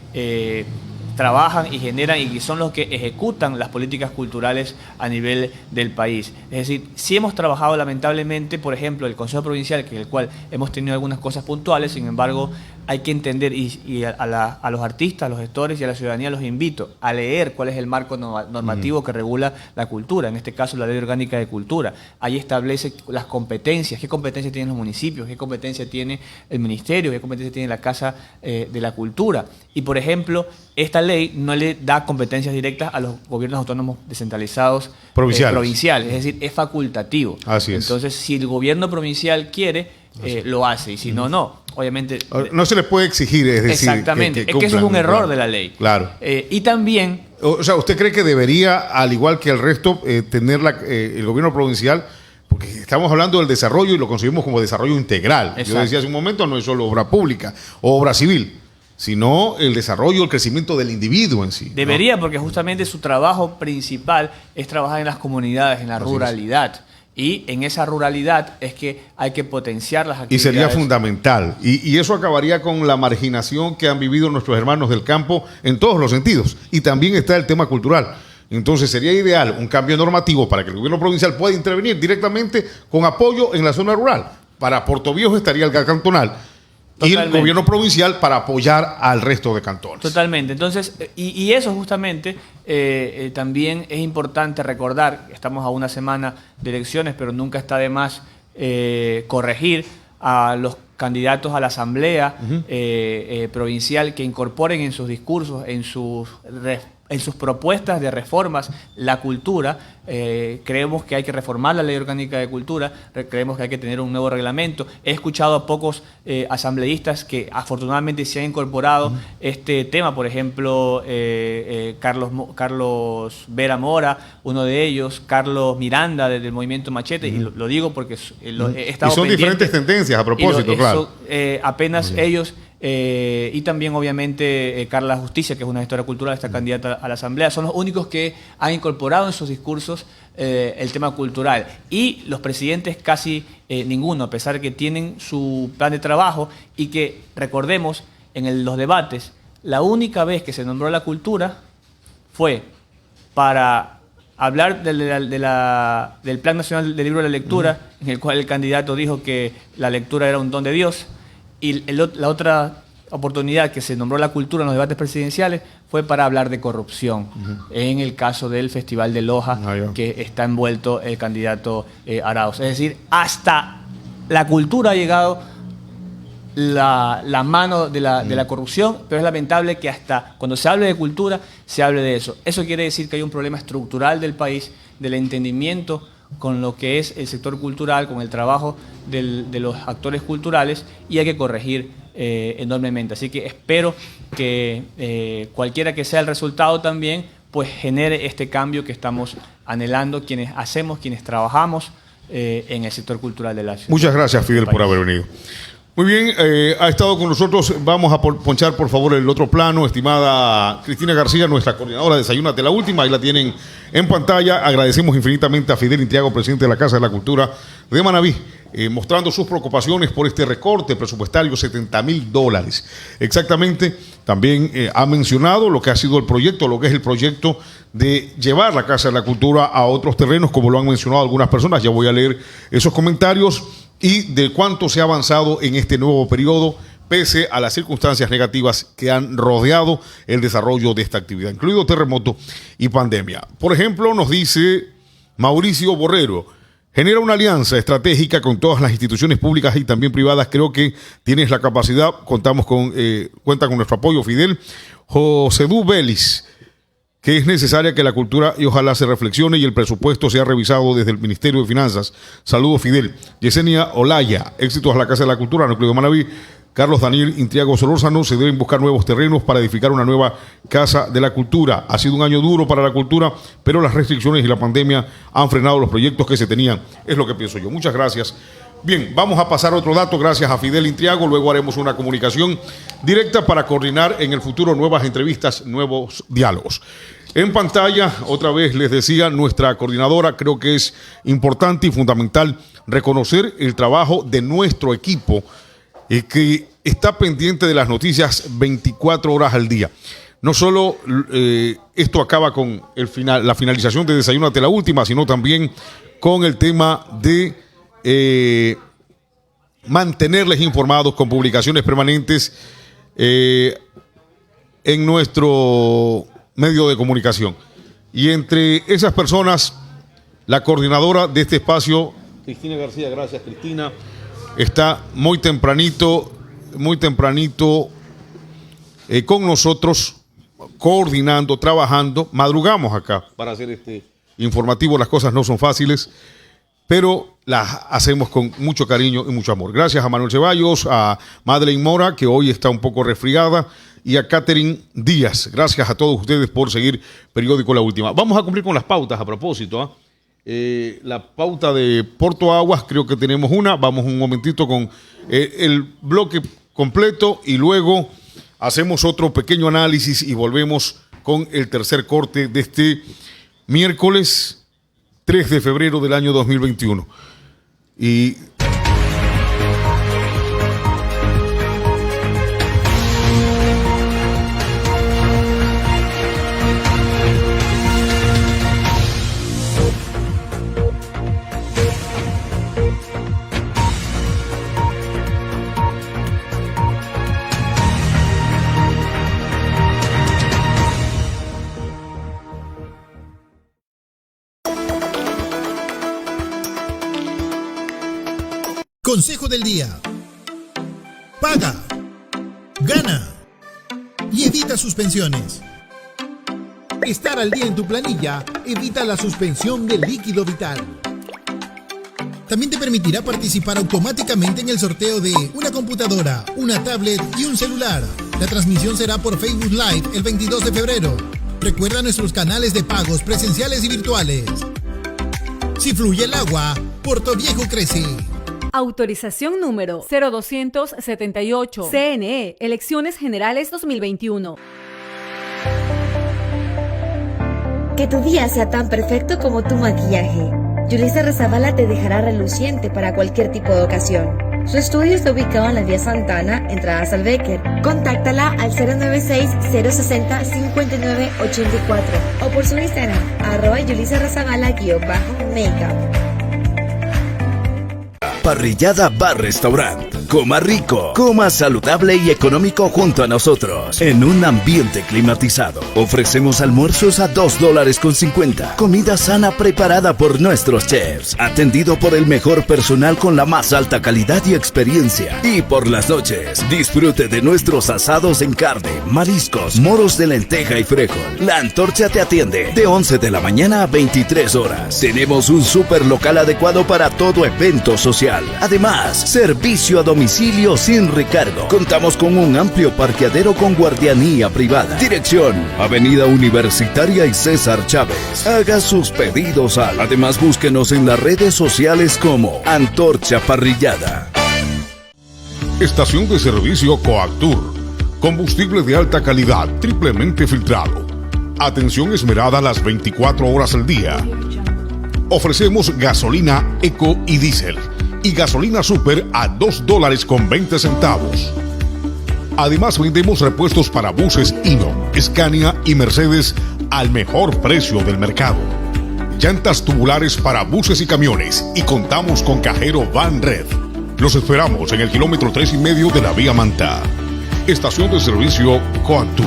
trabajan y generan y son los que ejecutan las políticas culturales a nivel del país. Es decir, sí hemos trabajado lamentablemente, por ejemplo, el Consejo Provincial, que el cual hemos tenido algunas cosas puntuales, sin embargo, hay que entender, y a los artistas, a los gestores y a la ciudadanía los invito a leer cuál es el marco normativo que regula la cultura, en este caso la Ley Orgánica de Cultura. Ahí establece las competencias, qué competencias tienen los municipios, qué competencia tiene el ministerio, qué competencia tiene la Casa de la Cultura. Y, por ejemplo, esta ley no le da competencias directas a los gobiernos autónomos descentralizados provinciales, es decir, es facultativo. Así es. Entonces, si el gobierno provincial quiere, lo hace, y si no, no. Obviamente. No se les puede exigir, es decir. Exactamente, es que eso es un error de la ley. Claro. Y también. O sea, ¿usted cree que debería, al igual que el resto, tener el gobierno provincial? Porque estamos hablando del desarrollo y lo concebimos como desarrollo integral. Exacto. Yo decía hace un momento, no es solo obra pública o obra civil, sino el desarrollo, el crecimiento del individuo en sí. Debería, ¿no? porque justamente su trabajo principal es trabajar en las comunidades, en la ruralidad. Y en esa ruralidad es que hay que potenciar las actividades. Y sería fundamental. Y eso acabaría con la marginación que han vivido nuestros hermanos del campo en todos los sentidos. Y también está el tema cultural. Entonces sería ideal un cambio normativo para que el gobierno provincial pueda intervenir directamente con apoyo en la zona rural. Para Portoviejo estaría el cantonal. Totalmente. Y el gobierno provincial para apoyar al resto de cantones. Totalmente. Entonces, y eso justamente también es importante recordar, estamos a una semana de elecciones, pero nunca está de más corregir a los candidatos a la asamblea provincial que incorporen en sus discursos, en sus propuestas de reformas, la cultura. Creemos que hay que reformar la ley orgánica de cultura, creemos que hay que tener un nuevo reglamento. He escuchado a pocos asambleístas que afortunadamente se han incorporado este tema, por ejemplo, Carlos Vera Mora, uno de ellos, Carlos Miranda del Movimiento Machete, y lo digo porque he estado y son pendiente, diferentes tendencias a propósito, claro. Apenas ellos... y también obviamente Carla Justicia, que es una gestora cultural, esta candidata a la asamblea, son los únicos que han incorporado en sus discursos el tema cultural, y los presidentes casi ninguno, a pesar de que tienen su plan de trabajo, y que recordemos en los debates, la única vez que se nombró la cultura fue para hablar del Plan Nacional del Libro de la Lectura, en el cual el candidato dijo que la lectura era un don de Dios. Y la otra oportunidad que se nombró la cultura en los debates presidenciales fue para hablar de corrupción, en el caso del Festival de Loja, que está envuelto el candidato Arauz. Es decir, hasta la cultura ha llegado la mano de la corrupción, pero es lamentable que hasta cuando se hable de cultura se hable de eso. Eso quiere decir que hay un problema estructural del país, del entendimiento con lo que es el sector cultural, con el trabajo de los actores culturales, y hay que corregir enormemente. Así que espero que cualquiera que sea el resultado también, pues genere este cambio que estamos anhelando, quienes trabajamos en el sector cultural de la ciudad. Muchas gracias, Fidel, por haber venido. Muy bien, ha estado con nosotros. Vamos a ponchar, por favor, el otro plano. Estimada Cristina García, nuestra coordinadora de Desayúnate la Última, ahí la tienen en pantalla. Agradecemos infinitamente a Fidel Intriago, presidente de la Casa de la Cultura de Manabí, mostrando sus preocupaciones por este recorte presupuestario, $70,000. Exactamente, también ha mencionado lo que ha sido el proyecto, lo que es el proyecto de llevar la Casa de la Cultura a otros terrenos, como lo han mencionado algunas personas. Ya voy a leer esos comentarios, y de cuánto se ha avanzado en este nuevo periodo, pese a las circunstancias negativas que han rodeado el desarrollo de esta actividad, incluido terremoto y pandemia. Por ejemplo, nos dice Mauricio Borrero: genera una alianza estratégica con todas las instituciones públicas y también privadas. Creo que tienes la capacidad, cuenta con nuestro apoyo, Fidel. José Du Vélez: que es necesaria que la cultura y ojalá se reflexione y el presupuesto sea revisado desde el Ministerio de Finanzas. Saludos, Fidel. Yesenia Olaya: éxitos a la Casa de la Cultura, Núcleo de Manabí. Carlos Daniel Intriago Solórzano: se deben buscar nuevos terrenos para edificar una nueva Casa de la Cultura. Ha sido un año duro para la cultura, pero las restricciones y la pandemia han frenado los proyectos que se tenían. Es lo que pienso yo. Muchas gracias. Bien, vamos a pasar otro dato gracias a Fidel Intriago. Luego haremos una comunicación directa para coordinar en el futuro nuevas entrevistas, nuevos diálogos. En pantalla, otra vez les decía, nuestra coordinadora. Creo que es importante y fundamental reconocer el trabajo de nuestro equipo, que está pendiente de las noticias 24 horas al día. No solo esto acaba con la finalización de Desayúnate la Última, sino también con el tema de mantenerles informados con publicaciones permanentes en nuestro medio de comunicación. Y entre esas personas, la coordinadora de este espacio, Cristina García. Gracias, Cristina. Está muy tempranito con nosotros, coordinando, trabajando. Madrugamos acá para hacer este informativo. Las cosas no son fáciles, pero las hacemos con mucho cariño y mucho amor. Gracias a Manuel Ceballos, a Madeleine Mora, que hoy está un poco resfriada, y a Catherine Díaz. Gracias a todos ustedes por seguir Periódico La Última. Vamos a cumplir con las pautas a propósito. La pauta de Porto Aguas, creo que tenemos una. Vamos un momentito con el bloque completo y luego hacemos otro pequeño análisis y volvemos con el tercer corte de este miércoles 3 de febrero del año 2021. Y Consejo del día. Paga, gana y evita suspensiones. Estar al día en tu planilla evita la suspensión del líquido vital. También te permitirá participar automáticamente en el sorteo de una computadora, una tablet y un celular. La transmisión será por Facebook Live el 22 de febrero. Recuerda nuestros canales de pagos presenciales y virtuales. Si fluye el agua, Puerto Viejo crece. Autorización número 0278. CNE, Elecciones Generales 2021. Que tu día sea tan perfecto como tu maquillaje. Yulisa Rezabala te dejará reluciente para cualquier tipo de ocasión. Su estudio está ubicado en la vía Santana, entradas al Becker. Contáctala al 096-060-5984 o por su Instagram, @YulisaRezabala_makeup. Parrillada Bar Restaurant. Coma rico, coma saludable y económico junto a nosotros. En un ambiente climatizado. Ofrecemos almuerzos a $2.50. Comida sana preparada por nuestros chefs. Atendido por el mejor personal con la más alta calidad y experiencia. Y por las noches, disfrute de nuestros asados en carne, mariscos, moros de lenteja y frijol. La Antorcha te atiende de 11 de la mañana a 23 horas. Tenemos un super local adecuado para todo evento social. Además, servicio a domicilio sin recargo. Contamos con un amplio parqueadero con guardianía privada. Dirección: Avenida Universitaria y César Chávez. Haga sus pedidos al. Además, búsquenos en las redes sociales como Antorcha Parrillada. estación de servicio Coactur. Combustible de alta calidad, triplemente filtrado. Atención esmerada las 24 horas al día. Ofrecemos gasolina eco y diésel y gasolina super a $2.20. Además vendemos repuestos para buses Hino, Scania y Mercedes al mejor precio del mercado. Llantas tubulares para buses y camiones y contamos con cajero Van Red. Los esperamos en el kilómetro 3,5 de la vía Manta. Estación de servicio Coactur.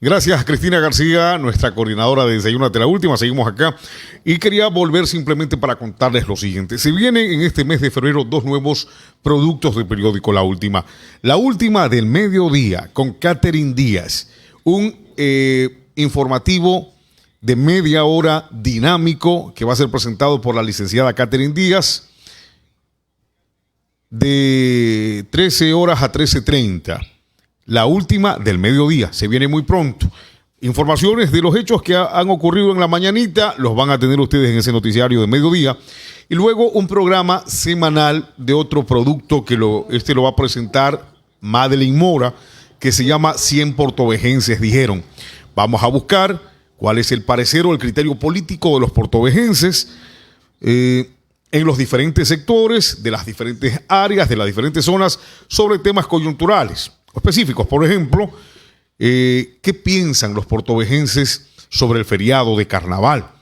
Gracias, Cristina García, nuestra coordinadora de Desayúnate la Última. Seguimos acá y quería volver simplemente para contarles lo siguiente. Se vienen en este mes de febrero 2 nuevos productos del periódico La Última. La Última del mediodía con Catherine Díaz, un informativo de media hora dinámico que va a ser presentado por la licenciada Catherine Díaz de 13 horas a 13:30. La Última del mediodía, se viene muy pronto. Informaciones de los hechos que han ocurrido en la mañanita los van a tener ustedes en ese noticiario de mediodía. Y luego un programa semanal de otro producto que lo va a presentar Madeline Mora, que se llama 100 portovejenses dijeron. Vamos a buscar cuál es el parecer o el criterio político de los portovejenses en los diferentes sectores, de las diferentes áreas, de las diferentes zonas, sobre temas coyunturales específicos. Por ejemplo, ¿qué piensan los portovejenses sobre el feriado de carnaval?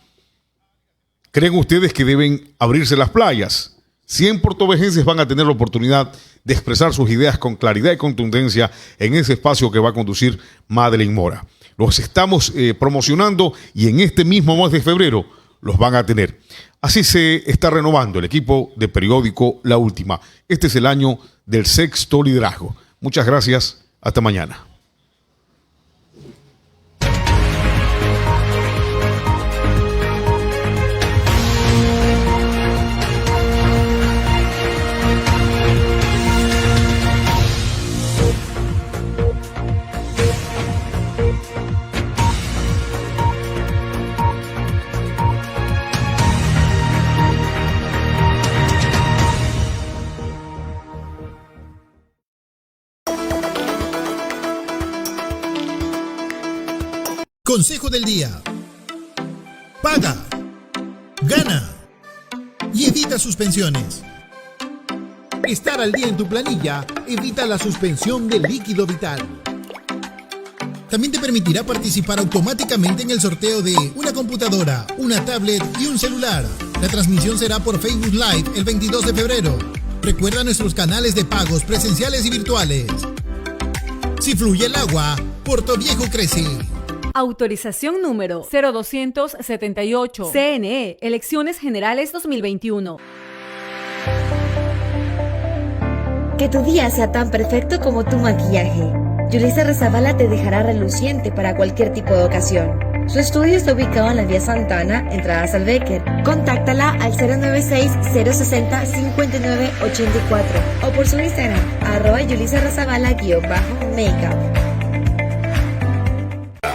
¿Creen ustedes que deben abrirse las playas? 100 portovejenses van a tener la oportunidad de expresar sus ideas con claridad y contundencia en ese espacio que va a conducir Madeline Mora. Los estamos promocionando y en este mismo mes de febrero los van a tener. Así se está renovando el equipo de periódico La Última. Este es el año del sexto liderazgo. Muchas gracias. Hasta mañana. Consejo del día. Paga, gana y evita suspensiones. Estar al día en tu planilla evita la suspensión del líquido vital. También te permitirá participar automáticamente en el sorteo de una computadora, una tablet y un celular. La transmisión será por Facebook Live el 22 de febrero. Recuerda nuestros canales de pagos presenciales y virtuales. Si fluye el agua, Puerto Viejo crece. Autorización número 0278. CNE, Elecciones Generales 2021. Que tu día sea tan perfecto como tu maquillaje. Yulisa Rezabala te dejará reluciente para cualquier tipo de ocasión. Su estudio está ubicado en la vía Santana, entradas al Becker. Contáctala al 096-060-5984 o por su Instagram, @YulisaRezabala_makeup.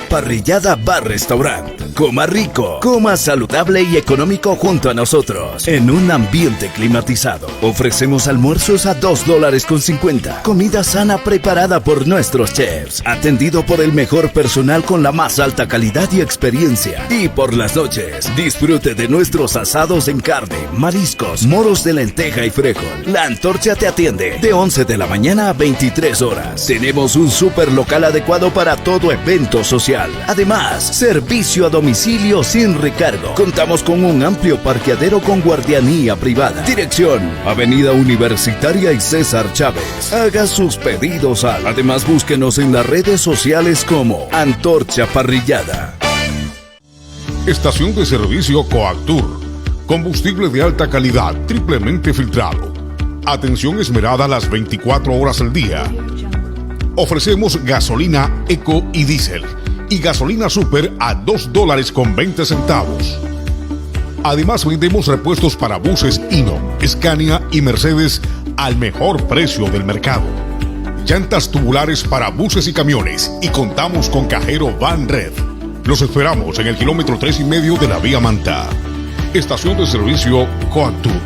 Parrillada Bar Restaurant. Coma rico, coma saludable y económico junto a nosotros. En un ambiente climatizado. Ofrecemos almuerzos a $2.50. Comida sana preparada por nuestros chefs. Atendido por el mejor personal con la más alta calidad y experiencia. Y por las noches, disfrute de nuestros asados en carne, mariscos, moros de lenteja y frijol. La Antorcha te atiende de 11 de la mañana a 23 horas. Tenemos un super local adecuado para todo evento social. Además, servicio a domicilio sin recargo. Contamos con un amplio parqueadero con guardianía privada. Dirección: Avenida Universitaria y César Chávez. Haga sus pedidos al. Además, búsquenos en las redes sociales como Antorcha Parrillada. Estación de servicio Coactur. Combustible de alta calidad, triplemente filtrado. Atención esmerada las 24 horas al día. Ofrecemos gasolina eco y diésel y gasolina super a $2.20. Además, vendemos repuestos para buses Hino, Scania y Mercedes al mejor precio del mercado. Llantas tubulares para buses y camiones y contamos con cajero Van Red. Los esperamos en el kilómetro 3,5 de la vía Manta. Estación de servicio Coactur.